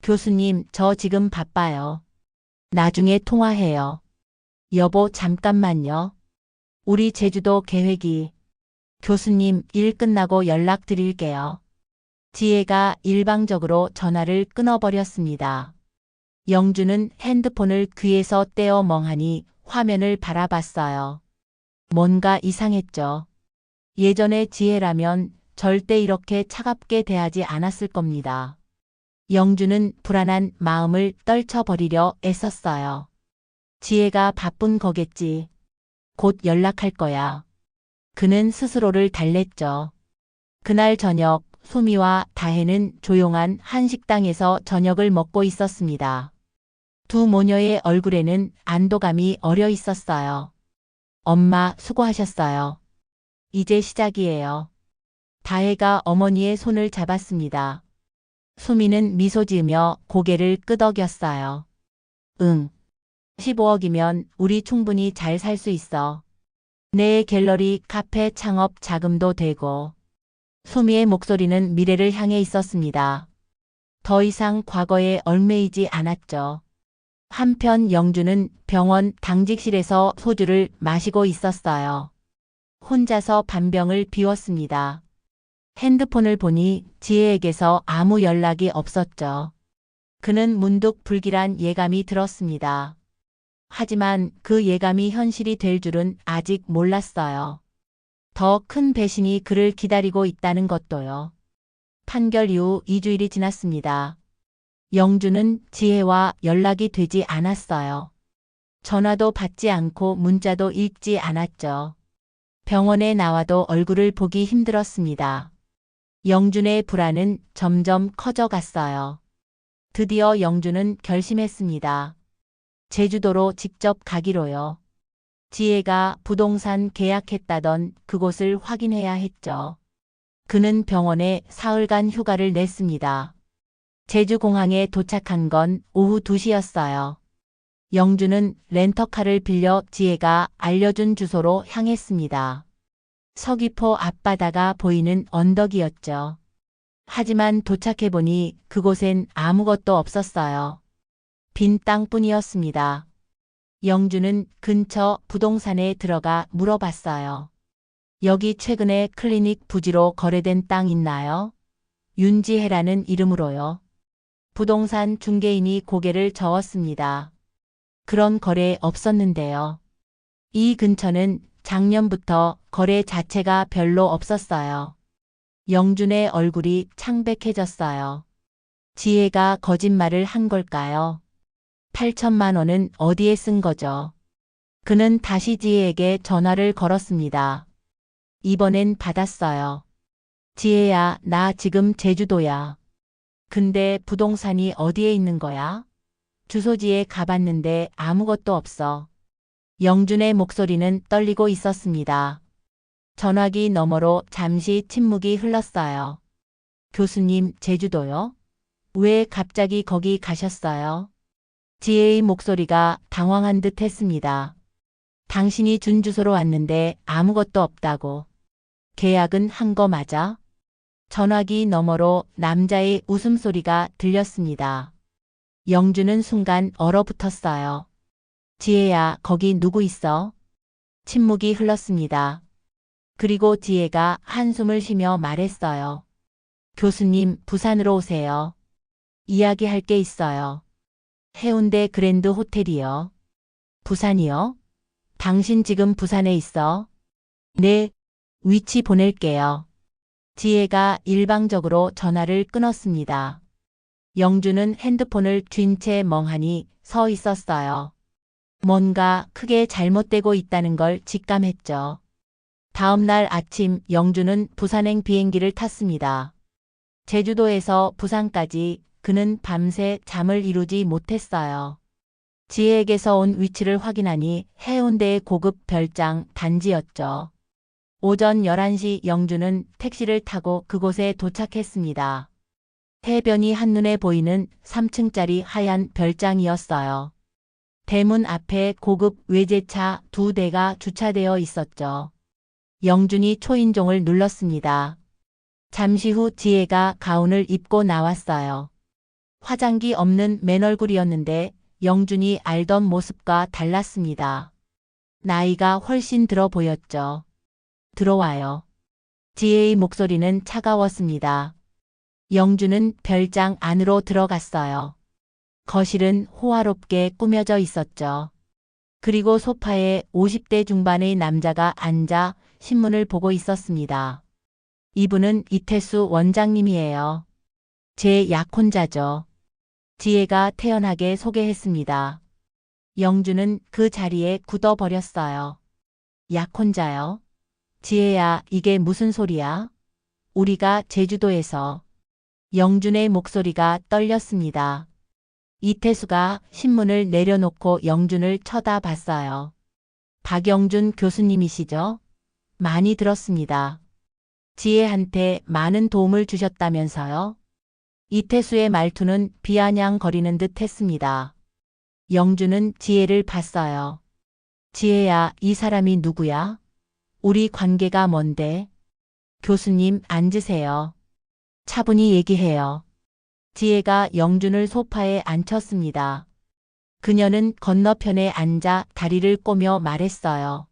교수님, 저 지금 바빠요. 나중에 통화해요. 여보, 잠깐만요. 우리 제주도 계획이. 교수님, 일 끝나고 연락드릴게요. 지혜가 일방적으로 전화를 끊어버렸습니다. 영준은 핸드폰을 귀에서 떼어 멍하니 화면을 바라봤어요. 뭔가 이상했죠. 예전의 지혜라면 절대 이렇게 차갑게 대하지 않았을 겁니다. 영준은 불안한 마음을 떨쳐버리려 애썼어요. 지혜가 바쁜 거겠지. 곧 연락할 거야. 그는 스스로를 달랬죠. 그날 저녁 수미와 다혜는 조용한 한 식당에서 저녁을 먹고 있었습니다. 두 모녀의 얼굴에는 안도감이 어려 있었어요. 엄마 수고하셨어요. 이제 시작이에요. 다혜가 어머니의 손을 잡았습니다. 수미는 미소 지으며 고개를 끄덕였어요. 응. 15억이면 우리 충분히 잘 살 수 있어. 내 갤러리, 카페 창업 자금도 되고. 수미의 목소리는 미래를 향해 있었습니다. 더 이상 과거에 얽매이지 않았죠. 한편 영주는 병원 당직실에서 소주를 마시고 있었어요. 혼자서 반병을 비웠습니다. 핸드폰을 보니 지혜에게서 아무 연락이 없었죠. 그는 문득 불길한 예감이 들었습니다. 하지만 그 예감이 현실이 될 줄은 아직 몰랐어요. 더 큰 배신이 그를 기다리고 있다는 것도요. 판결 이후 2주일이 지났습니다. 영주는 지혜와 연락이 되지 않았어요. 전화도 받지 않고 문자도 읽지 않았죠. 병원에 나와도 얼굴을 보기 힘들었습니다. 영준의 불안은 점점 커져갔어요. 드디어 영준은 결심했습니다. 제주도로 직접 가기로요. 지혜가 부동산 계약했다던 그곳을 확인해야 했죠. 그는 병원에 사흘간 휴가를 냈습니다. 제주공항에 도착한 건 오후 2시였어요. 영주는 렌터카를 빌려 지혜가 알려준 주소로 향했습니다. 서귀포 앞바다가 보이는 언덕이었죠. 하지만 도착해보니 그곳엔 아무것도 없었어요. 빈 땅뿐이었습니다. 영주는 근처 부동산에 들어가 물어봤어요. 여기 최근에 클리닉 부지로 거래된 땅 있나요? 윤지혜라는 이름으로요. 부동산 중개인이 고개를 저었습니다. 그런 거래 없었는데요. 이 근처는 작년부터 거래 자체가 별로 없었어요. 영준의 얼굴이 창백해졌어요. 지혜가 거짓말을 한 걸까요? 8천만 원은 어디에 쓴 거죠? 그는 다시 지혜에게 전화를 걸었습니다. 이번엔 받았어요. 지혜야, 나 지금 제주도야. 근데 부동산이 어디에 있는 거야? 주소지에 가봤는데 아무것도 없어. 영준의 목소리는 떨리고 있었습니다. 전화기 너머로 잠시 침묵이 흘렀어요. 교수님, 제주도요? 왜 갑자기 거기 가셨어요? 지혜의 목소리가 당황한 듯 했습니다. 당신이 준 주소로 왔는데 아무것도 없다고. 계약은 한 거 맞아? 전화기 너머로 남자의 웃음소리가 들렸습니다. 영주는 순간 얼어붙었어요. 지혜야, 거기 누구 있어? 침묵이 흘렀습니다. 그리고 지혜가 한숨을 쉬며 말했어요. 교수님, 부산으로 오세요. 이야기할 게 있어요. 해운대 그랜드 호텔이요. 부산이요? 당신 지금 부산에 있어? 네, 위치 보낼게요. 지혜가 일방적으로 전화를 끊었습니다. 영주는 핸드폰을 쥔 채 멍하니 서 있었어요. 뭔가 크게 잘못되고 있다는 걸 직감했죠. 다음 날 아침 영주는 부산행 비행기를 탔습니다. 제주도에서 부산까지 그는 밤새 잠을 이루지 못했어요. 지혜에게서 온 위치를 확인하니 해운대의 고급 별장 단지였죠. 오전 11시 영주는 택시를 타고 그곳에 도착했습니다. 해변이 한눈에 보이는 3층짜리 하얀 별장이었어요. 대문 앞에 고급 외제차 2대가 주차되어 있었죠. 영준이 초인종을 눌렀습니다. 잠시 후 지혜가 가운을 입고 나왔어요. 화장기 없는 맨얼굴이었는데 영준이 알던 모습과 달랐습니다. 나이가 훨씬 들어 보였죠. 들어와요. 지혜의 목소리는 차가웠습니다. 영준은 별장 안으로 들어갔어요. 거실은 호화롭게 꾸며져 있었죠. 그리고 소파에 50대 중반의 남자가 앉아 신문을 보고 있었습니다. 이분은 이태수 원장님이에요. 제 약혼자죠. 지혜가 태연하게 소개했습니다. 영주는 그 자리에 굳어버렸어요. 약혼자요? 지혜야, 이게 무슨 소리야? 우리가 제주도에서. 영준의 목소리가 떨렸습니다. 이태수가 신문을 내려놓고 영준을 쳐다봤어요. 박영준 교수님이시죠? 많이 들었습니다. 지혜한테 많은 도움을 주셨다면서요? 이태수의 말투는 비아냥거리는 듯 했습니다. 영주는 지혜를 봤어요. 지혜야, 이 사람이 누구야? 우리 관계가 뭔데? 교수님, 앉으세요. 차분히 얘기해요. 지혜가 영준을 소파에 앉혔습니다. 그녀는 건너편에 앉아 다리를 꼬며 말했어요.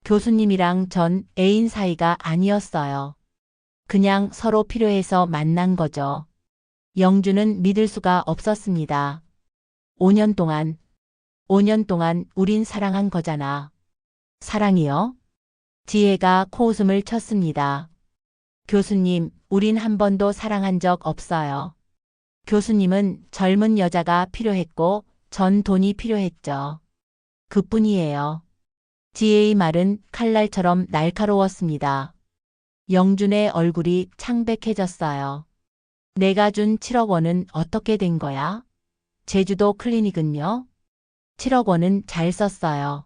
교수님이랑 전 애인 사이가 아니었어요. 그냥 서로 필요해서 만난 거죠. 영준은 믿을 수가 없었습니다. 5년 동안 우린 사랑한 거잖아. 사랑이요? 지혜가 코웃음을 쳤습니다. 교수님, 우린 한 번도 사랑한 적 없어요. 교수님은 젊은 여자가 필요했고 전 돈이 필요했죠. 그뿐이에요. 지혜의 말은 칼날처럼 날카로웠습니다. 영준의 얼굴이 창백해졌어요. 내가 준 7억 원은 어떻게 된 거야? 제주도 클리닉은요? 7억 원은 잘 썼어요.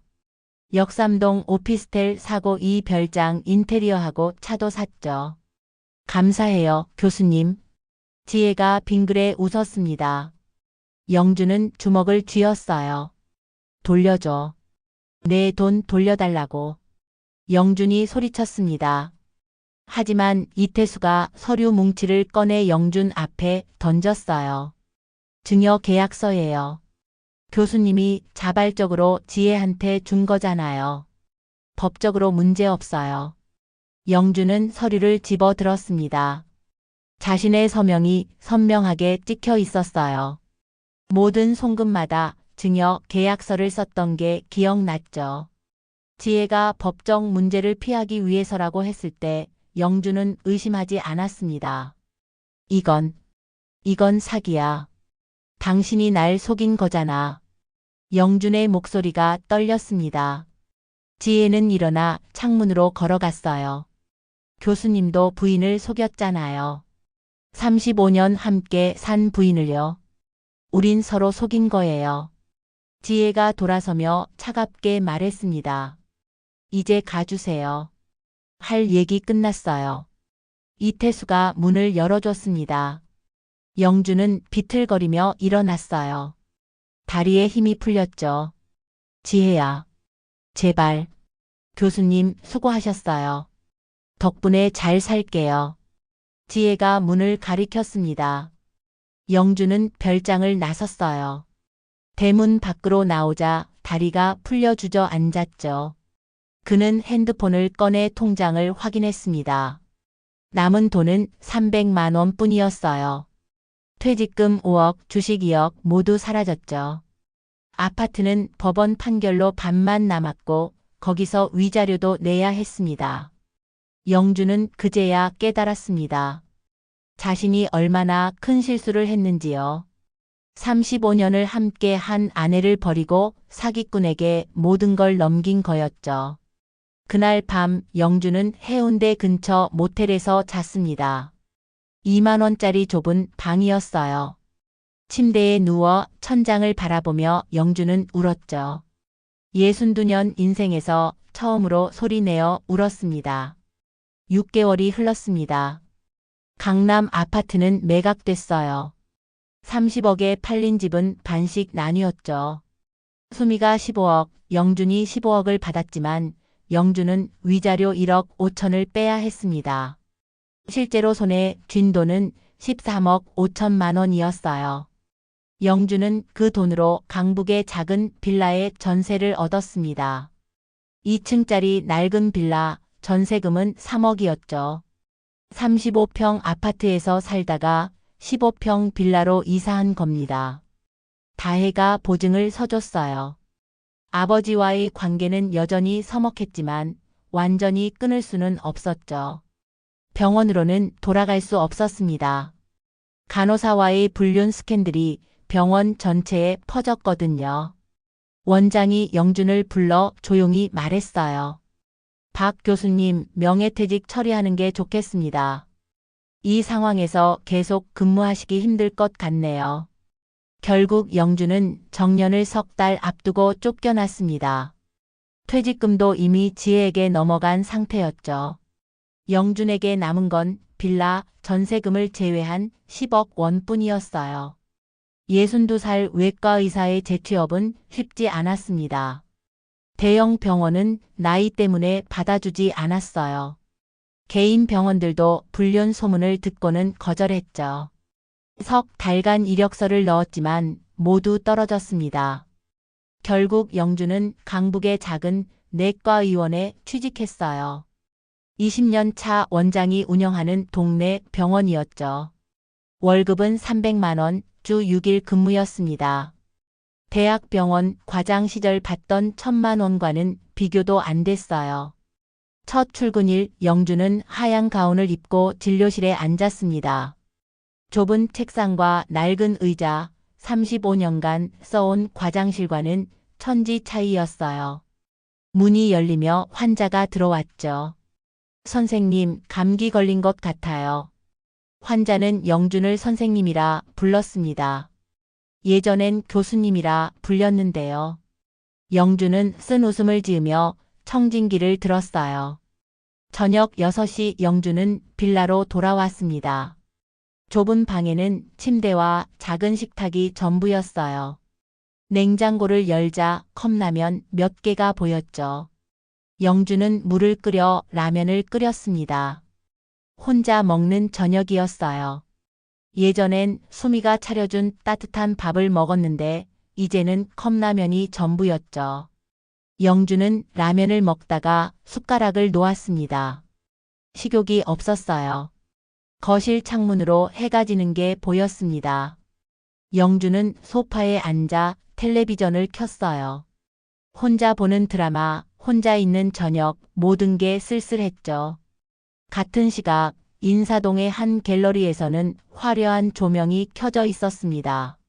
역삼동 오피스텔 사고 2별장 인테리어하고 차도 샀죠. 감사해요, 교수님. 지혜가 빙그레 웃었습니다. 영준은 주먹을 쥐었어요. 돌려줘. 내 돈 돌려달라고. 영준이 소리쳤습니다. 하지만 이태수가 서류 뭉치를 꺼내 영준 앞에 던졌어요. 증여 계약서예요. 교수님이 자발적으로 지혜한테 준 거잖아요. 법적으로 문제 없어요. 영준은 서류를 집어 들었습니다. 자신의 서명이 선명하게 찍혀 있었어요. 모든 송금마다 증여 계약서를 썼던 게 기억났죠. 지혜가 법적 문제를 피하기 위해서라고 했을 때 영준은 의심하지 않았습니다. 이건 사기야. 당신이 날 속인 거잖아. 영준의 목소리가 떨렸습니다. 지혜는 일어나 창문으로 걸어갔어요. 교수님도 부인을 속였잖아요. 35년 함께 산 부인을요. 우린 서로 속인 거예요. 지혜가 돌아서며 차갑게 말했습니다. 이제 가주세요. 할 얘기 끝났어요. 이태수가 문을 열어줬습니다. 영준은 비틀거리며 일어났어요. 다리에 힘이 풀렸죠. 지혜야. 제발. 교수님 수고하셨어요. 덕분에 잘 살게요. 지혜가 문을 가리켰습니다. 영준은 별장을 나섰어요. 대문 밖으로 나오자 다리가 풀려 주저앉았죠. 그는 핸드폰을 꺼내 통장을 확인했습니다. 남은 돈은 300만 원 뿐이었어요. 퇴직금 5억, 주식 2억 모두 사라졌죠. 아파트는 법원 판결로 반만 남았고 거기서 위자료도 내야 했습니다. 영준은 그제야 깨달았습니다. 자신이 얼마나 큰 실수를 했는지요. 35년을 함께 한 아내를 버리고 사기꾼에게 모든 걸 넘긴 거였죠. 그날 밤 영준은 해운대 근처 모텔에서 잤습니다. 2만 원짜리 좁은 방이었어요. 침대에 누워 천장을 바라보며 영준은 울었죠. 62년 인생에서 처음으로 소리내어 울었습니다. 6개월이 흘렀습니다. 강남 아파트는 매각됐어요. 30억에 팔린 집은 반씩 나뉘었죠. 수미가 15억, 영준이 15억을 받았지만 영준은 위자료 1억 5천을 빼야 했습니다. 실제로 손에 쥔 돈은 13억 5천만 원이었어요. 영준은 그 돈으로 강북의 작은 빌라에 전세를 얻었습니다. 2층짜리 낡은 빌라, 전세금은 3억이었죠. 35평 아파트에서 살다가 15평 빌라로 이사한 겁니다. 다혜가 보증을 서줬어요. 아버지와의 관계는 여전히 서먹했지만 완전히 끊을 수는 없었죠. 병원으로는 돌아갈 수 없었습니다. 간호사와의 불륜 스캔들이 병원 전체에 퍼졌거든요. 원장이 영준을 불러 조용히 말했어요. 박 교수님, 명예퇴직 처리하는 게 좋겠습니다. 이 상황에서 계속 근무하시기 힘들 것 같네요. 결국 영준은 정년을 석 달 앞두고 쫓겨났습니다. 퇴직금도 이미 지혜에게 넘어간 상태였죠. 영준에게 남은 건 빌라 전세금을 제외한 10억 원뿐이었어요. 62살 외과 의사의 재취업은 쉽지 않았습니다. 대형 병원은 나이 때문에 받아주지 않았어요. 개인 병원들도 불륜 소문을 듣고는 거절했죠. 석 달간 이력서를 넣었지만 모두 떨어졌습니다. 결국 영준은 강북의 작은 내과의원에 취직했어요. 20년 차 원장이 운영하는 동네 병원이었죠. 월급은 300만 원, 주 6일 근무였습니다. 대학병원 과장 시절 받던 1,000만 원과는 비교도 안 됐어요. 첫 출근일 영준은 하얀 가운을 입고 진료실에 앉았습니다. 좁은 책상과 낡은 의자, 35년간 써온 과장실과는 천지 차이였어요. 문이 열리며 환자가 들어왔죠. 선생님, 감기 걸린 것 같아요. 환자는 영준을 선생님이라 불렀습니다. 예전엔 교수님이라 불렸는데요. 영준은 쓴 웃음을 지으며 청진기를 들었어요. 저녁 6시 영준은 빌라로 돌아왔습니다. 좁은 방에는 침대와 작은 식탁이 전부였어요. 냉장고를 열자 컵라면 몇 개가 보였죠. 영준은 물을 끓여 라면을 끓였습니다. 혼자 먹는 저녁이었어요. 예전엔 수미가 차려준 따뜻한 밥을 먹었는데 이제는 컵라면이 전부였죠. 영준은 라면을 먹다가 숟가락을 놓았습니다. 식욕이 없었어요. 거실 창문으로 해가 지는 게 보였습니다. 영준은 소파에 앉아 텔레비전을 켰어요. 혼자 보는 드라마, 혼자 있는 저녁, 모든 게 쓸쓸했죠. 같은 시각 인사동의 한 갤러리에서는 화려한 조명이 켜져 있었습니다.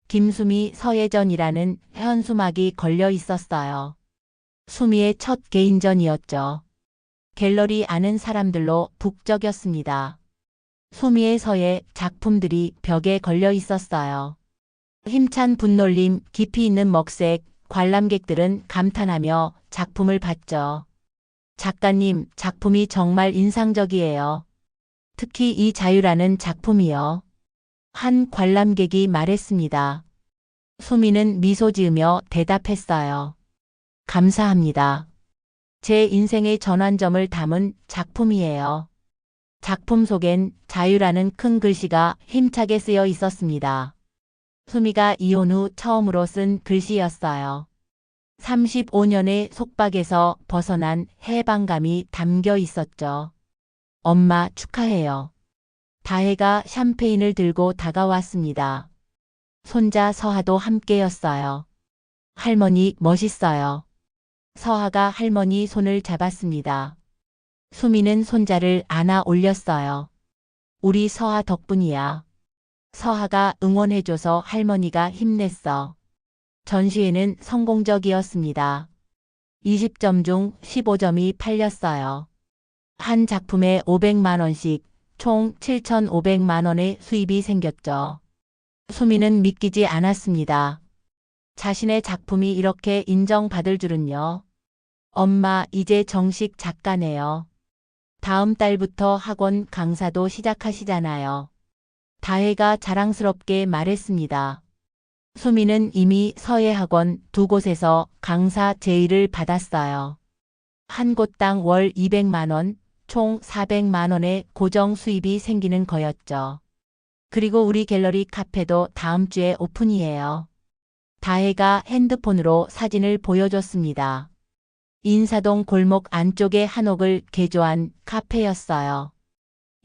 김수미 서예전이라는 현수막이 걸려 있었어요. 수미의 첫 개인전이었죠. 갤러리 아는 사람들로 북적였습니다. 수미의 서예 작품들이 벽에 걸려 있었어요. 힘찬 분놀림, 깊이 있는 먹색, 관람객들은 감탄하며 작품을 봤죠. 작가님, 작품이 정말 인상적이에요. 특히 이 자유라는 작품이요. 한 관람객이 말했습니다. 수미는 미소 지으며 대답했어요. 감사합니다. 제 인생의 전환점을 담은 작품이에요. 작품 속엔 자유라는 큰 글씨가 힘차게 쓰여 있었습니다. 수미가 이혼 후 처음으로 쓴 글씨였어요. 35년의 속박에서 벗어난 해방감이 담겨 있었죠. 엄마 축하해요. 다혜가 샴페인을 들고 다가왔습니다. 손자 서하도 함께였어요. 할머니 멋있어요. 서하가 할머니 손을 잡았습니다. 수미는 손자를 안아 올렸어요. 우리 서하 덕분이야. 서하가 응원해줘서 할머니가 힘냈어. 전시회는 성공적이었습니다. 20점 중 15점이 팔렸어요. 한 작품에 500만 원씩 총 7,500만 원의 수입이 생겼죠. 수미는 믿기지 않았습니다. 자신의 작품이 이렇게 인정받을 줄은요. 엄마, 이제 정식 작가네요. 다음 달부터 학원 강사도 시작하시잖아요. 다혜가 자랑스럽게 말했습니다. 수미는 이미 서예학원 2곳에서 강사 제의를 받았어요. 한 곳당 월 200만 원, 총 400만 원의 고정 수입이 생기는 거였죠. 그리고 우리 갤러리 카페도 다음 주에 오픈이에요. 다혜가 핸드폰으로 사진을 보여줬습니다. 인사동 골목 안쪽에 한옥을 개조한 카페였어요.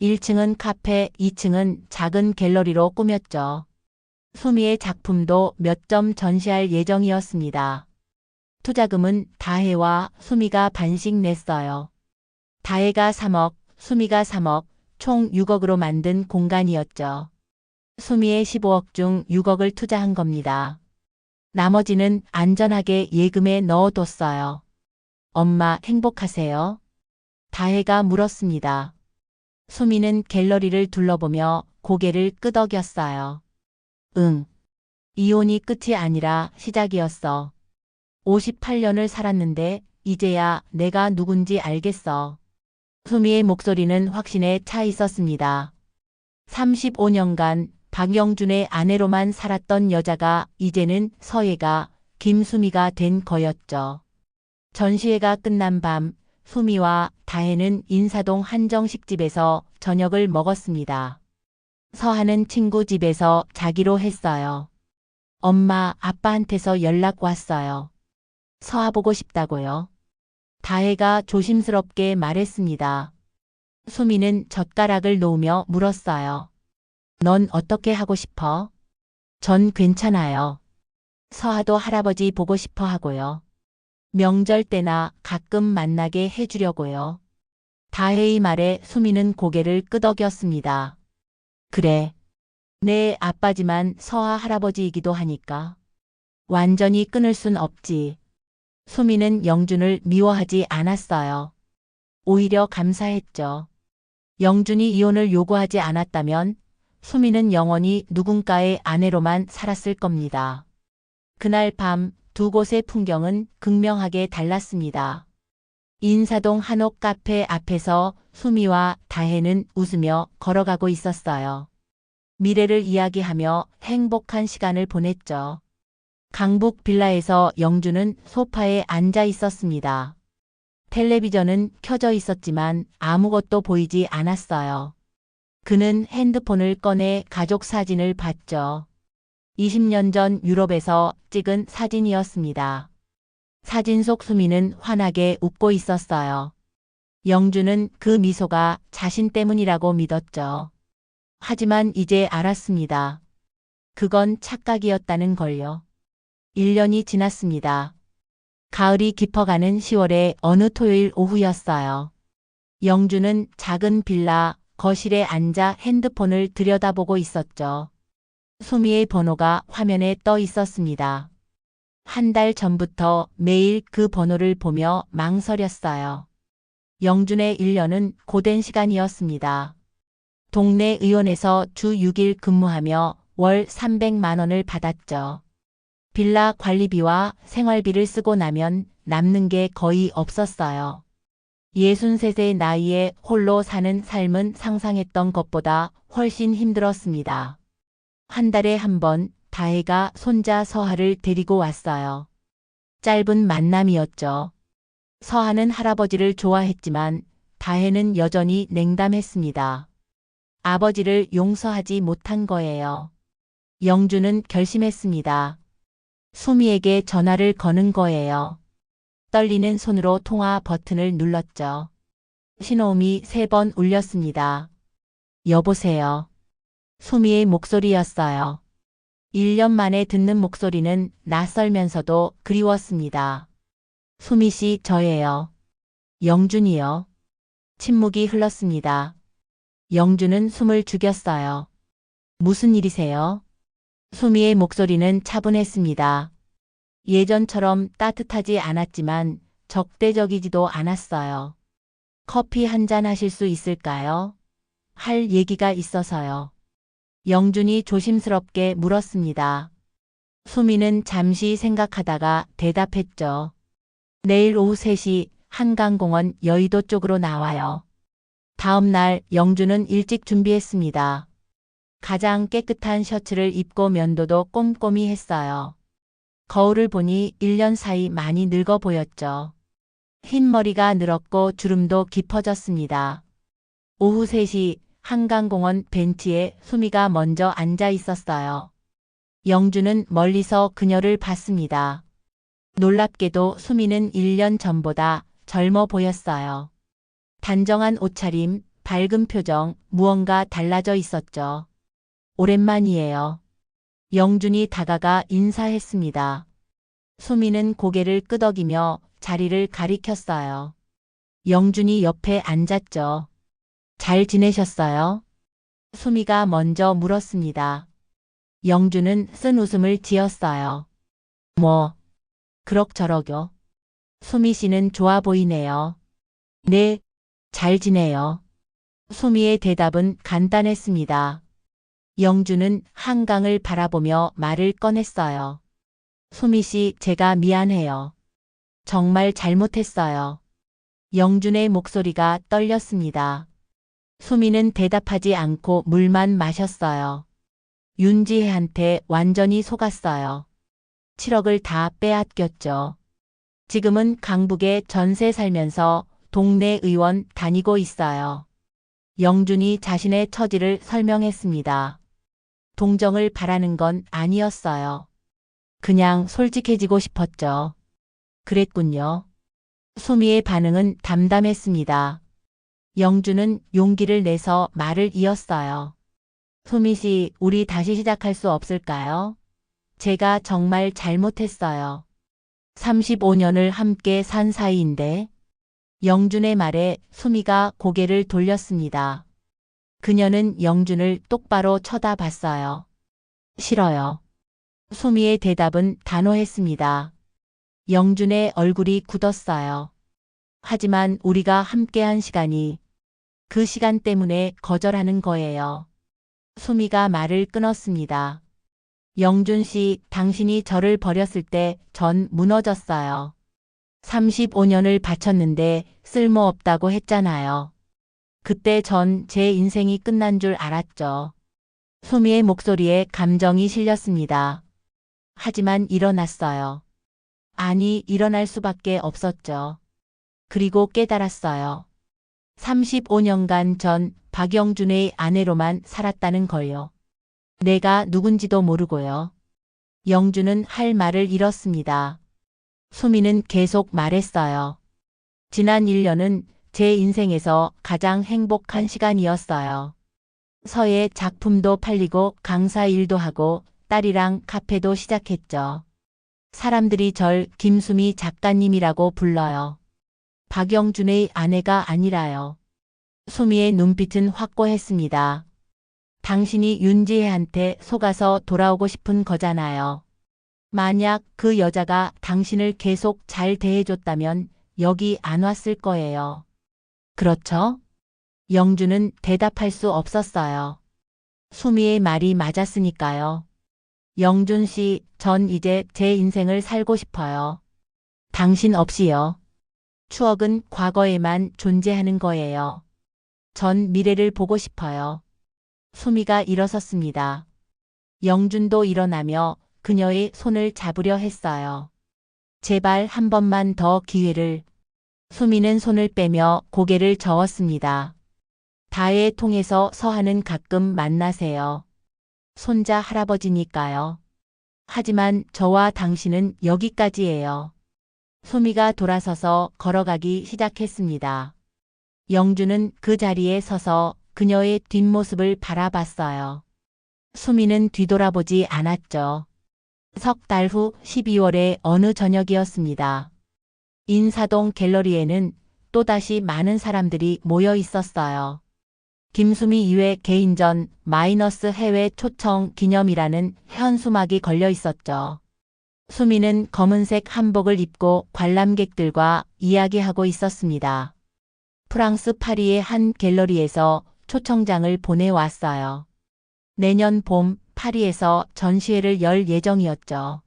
1층은 카페, 2층은 작은 갤러리로 꾸몄죠. 수미의 작품도 몇 점 전시할 예정이었습니다. 투자금은 다혜와 수미가 반씩 냈어요. 다혜가 3억, 수미가 3억, 총 6억으로 만든 공간이었죠. 수미의 15억 중 6억을 투자한 겁니다. 나머지는 안전하게 예금에 넣어뒀어요. 엄마 행복하세요? 다혜가 물었습니다. 수미는 갤러리를 둘러보며 고개를 끄덕였어요. 응. 이혼이 끝이 아니라 시작이었어. 58년을 살았는데 이제야 내가 누군지 알겠어. 수미의 목소리는 확신에 차 있었습니다. 35년간 박영준의 아내로만 살았던 여자가 이제는 서예가 김수미가 된 거였죠. 전시회가 끝난 밤 수미와 다혜는 인사동 한정식집에서 저녁을 먹었습니다. 서하는 친구 집에서 자기로 했어요. 엄마, 아빠한테서 연락 왔어요. 서하 보고 싶다고요. 다혜가 조심스럽게 말했습니다. 수미는 젓가락을 놓으며 물었어요. 넌 어떻게 하고 싶어? 전 괜찮아요. 서하도 할아버지 보고 싶어 하고요. 명절 때나 가끔 만나게 해주려고요. 다혜의 말에 수미는 고개를 끄덕였습니다. 그래. 내 아빠지만 서하 할아버지이기도 하니까. 완전히 끊을 순 없지. 수미는 영준을 미워하지 않았어요. 오히려 감사했죠. 영준이 이혼을 요구하지 않았다면 수미는 영원히 누군가의 아내로만 살았을 겁니다. 그날 밤 두 곳의 풍경은 극명하게 달랐습니다. 인사동 한옥 카페 앞에서 수미와 다혜는 웃으며 걸어가고 있었어요. 미래를 이야기하며 행복한 시간을 보냈죠. 강북 빌라에서 영준은 소파에 앉아 있었습니다. 텔레비전은 켜져 있었지만 아무것도 보이지 않았어요. 그는 핸드폰을 꺼내 가족 사진을 봤죠. 20년 전 유럽에서 찍은 사진이었습니다. 사진 속 수미는 환하게 웃고 있었어요. 영준은 그 미소가 자신 때문이라고 믿었죠. 하지만 이제 알았습니다. 그건 착각이었다는 걸요. 1년이 지났습니다. 가을이 깊어가는 10월의 어느 토요일 오후였어요. 영준은 작은 빌라 거실에 앉아 핸드폰을 들여다보고 있었죠. 수미의 번호가 화면에 떠 있었습니다. 한 달 전부터 매일 그 번호를 보며 망설였어요. 영준의 1년은 고된 시간이었습니다. 동네 의원에서 주 6일 근무하며 월 300만 원을 받았죠. 빌라 관리비와 생활비를 쓰고 나면 남는 게 거의 없었어요. 63세 나이에 홀로 사는 삶은 상상했던 것보다 훨씬 힘들었습니다. 한 달에 한 번 다혜가 손자 서하를 데리고 왔어요. 짧은 만남이었죠. 서하는 할아버지를 좋아했지만 다혜는 여전히 냉담했습니다. 아버지를 용서하지 못한 거예요. 영준은 결심했습니다. 수미에게 전화를 거는 거예요. 떨리는 손으로 통화 버튼을 눌렀죠. 신호음이 3번 울렸습니다. 여보세요. 수미의 목소리였어요. 1년 만에 듣는 목소리는 낯설면서도 그리웠습니다. 수미 씨, 저예요. 영준이요. 침묵이 흘렀습니다. 영준은 숨을 죽였어요. 무슨 일이세요? 수미의 목소리는 차분했습니다. 예전처럼 따뜻하지 않았지만 적대적이지도 않았어요. 커피 한 잔 하실 수 있을까요? 할 얘기가 있어서요. 영준이 조심스럽게 물었습니다. 수미는 잠시 생각하다가 대답했죠. 내일 오후 3시 한강공원 여의도 쪽으로 나와요. 다음 날 영준은 일찍 준비했습니다. 가장 깨끗한 셔츠를 입고 면도도 꼼꼼히 했어요. 거울을 보니 1년 사이 많이 늙어 보였죠. 흰 머리가 늘었고 주름도 깊어졌습니다. 오후 3시 한강공원 벤치에 수미가 먼저 앉아 있었어요. 영준은 멀리서 그녀를 봤습니다. 놀랍게도 수미는 1년 전보다 젊어 보였어요. 단정한 옷차림, 밝은 표정, 무언가 달라져 있었죠. 오랜만이에요. 영준이 다가가 인사했습니다. 수미는 고개를 끄덕이며 자리를 가리켰어요. 영준이 옆에 앉았죠. 잘 지내셨어요? 수미가 먼저 물었습니다. 영준은 쓴 웃음을 지었어요. 뭐, 그럭저럭요. 수미 씨는 좋아 보이네요. 네, 잘 지내요. 수미의 대답은 간단했습니다. 영준은 한강을 바라보며 말을 꺼냈어요. 수미 씨, 제가 미안해요. 정말 잘못했어요. 영준의 목소리가 떨렸습니다. 수미는 대답하지 않고 물만 마셨어요. 윤지혜한테 완전히 속았어요. 7억을 다 빼앗겼죠. 지금은 강북에 전세 살면서 동네 의원 다니고 있어요. 영준이 자신의 처지를 설명했습니다. 동정을 바라는 건 아니었어요. 그냥 솔직해지고 싶었죠. 그랬군요. 수미의 반응은 담담했습니다. 영준은 용기를 내서 말을 이었어요. 수미 씨, 우리 다시 시작할 수 없을까요? 제가 정말 잘못했어요. 35년을 함께 산 사이인데. 영준의 말에 수미가 고개를 돌렸습니다. 그녀는 영준을 똑바로 쳐다봤어요. 싫어요. 수미의 대답은 단호했습니다. 영준의 얼굴이 굳었어요. 하지만 우리가 함께한 시간이 그 시간 때문에 거절하는 거예요. 수미가 말을 끊었습니다. 영준 씨, 당신이 저를 버렸을 때 전 무너졌어요. 35년을 바쳤는데 쓸모없다고 했잖아요. 그때 전 제 인생이 끝난 줄 알았죠. 수미의 목소리에 감정이 실렸습니다. 하지만 일어났어요. 아니, 일어날 수밖에 없었죠. 그리고 깨달았어요. 35년간 전 박영준의 아내로만 살았다는 걸요. 내가 누군지도 모르고요. 영준은 할 말을 잃었습니다. 수미는 계속 말했어요. 지난 1년은 제 인생에서 가장 행복한 시간이었어요. 서예 작품도 팔리고 강사 일도 하고 딸이랑 카페도 시작했죠. 사람들이 절 김수미 작가님이라고 불러요. 박영준의 아내가 아니라요. 수미의 눈빛은 확고했습니다. 당신이 윤지혜한테 속아서 돌아오고 싶은 거잖아요. 만약 그 여자가 당신을 계속 잘 대해줬다면 여기 안 왔을 거예요. 그렇죠? 영준은 대답할 수 없었어요. 수미의 말이 맞았으니까요. 영준 씨, 전 이제 제 인생을 살고 싶어요. 당신 없이요. 추억은 과거에만 존재하는 거예요. 전 미래를 보고 싶어요. 수미가 일어섰습니다. 영준도 일어나며 그녀의 손을 잡으려 했어요. 제발 한 번만 더 기회를. 수미는 손을 빼며 고개를 저었습니다. 다의 통해서 서하는 가끔 만나세요. 손자 할아버지니까요. 하지만 저와 당신은 여기까지예요. 수미가 돌아서서 걸어가기 시작했습니다. 영준은 그 자리에 서서 그녀의 뒷모습을 바라봤어요. 수미는 뒤돌아보지 않았죠. 석 달 후 12월의 어느 저녁이었습니다. 인사동 갤러리에는 또다시 많은 사람들이 모여 있었어요. 김수미 2회 개인전 마이너스 해외 초청 기념이라는 현수막이 걸려 있었죠. 수미는 검은색 한복을 입고 관람객들과 이야기하고 있었습니다. 프랑스 파리의 한 갤러리에서 초청장을 보내왔어요. 내년 봄 파리에서 전시회를 열 예정이었죠.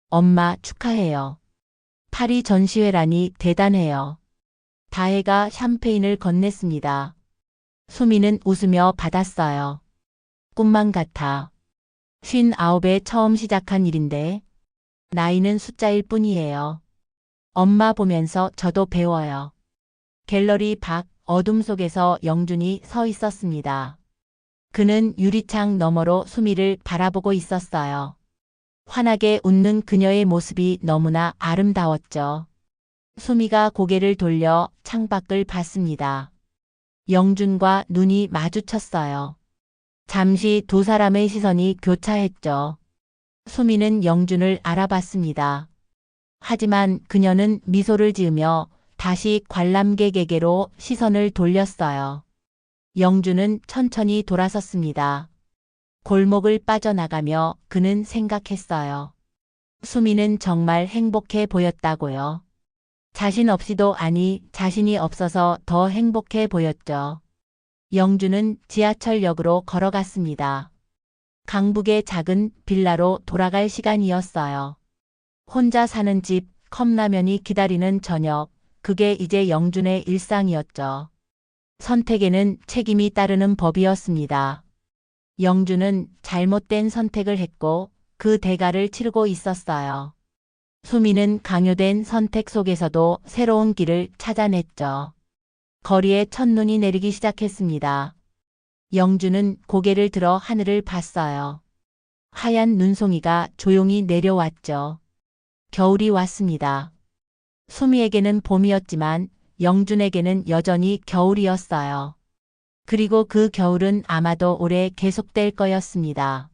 엄마 축하해요. 파리 전시회라니 대단해요. 다혜가 샴페인을 건넸습니다. 수미는 웃으며 받았어요. 꿈만 같아. 59에 처음 시작한 일인데 나이는 숫자일 뿐이에요. 엄마 보면서 저도 배워요. 갤러리 밖 어둠 속에서 영준이 서 있었습니다. 그는 유리창 너머로 수미를 바라보고 있었어요. 환하게 웃는 그녀의 모습이 너무나 아름다웠죠. 수미가 고개를 돌려 창밖을 봤습니다. 영준과 눈이 마주쳤어요. 잠시 두 사람의 시선이 교차했죠. 수미는 영준을 알아봤습니다. 하지만 그녀는 미소를 지으며 다시 관람객에게로 시선을 돌렸어요. 영준은 천천히 돌아섰습니다. 골목을 빠져나가며 그는 생각했어요. 수미는 정말 행복해 보였다고요. 자신 없이도 아니 자신이 없어서 더 행복해 보였죠. 영준은 지하철역으로 걸어갔습니다. 강북의 작은 빌라로 돌아갈 시간이었어요. 혼자 사는 집 컵라면이 기다리는 저녁, 그게 이제 영준의 일상이었죠. 선택에는 책임이 따르는 법이었습니다. 영준은 잘못된 선택을 했고 그 대가를 치르고 있었어요. 수미는 강요된 선택 속에서도 새로운 길을 찾아냈죠. 거리에 첫눈이 내리기 시작했습니다. 영준은 고개를 들어 하늘을 봤어요. 하얀 눈송이가 조용히 내려왔죠. 겨울이 왔습니다. 수미에게는 봄이었지만 영준에게는 여전히 겨울이었어요. 그리고 그 겨울은 아마도 오래 계속될 거였습니다.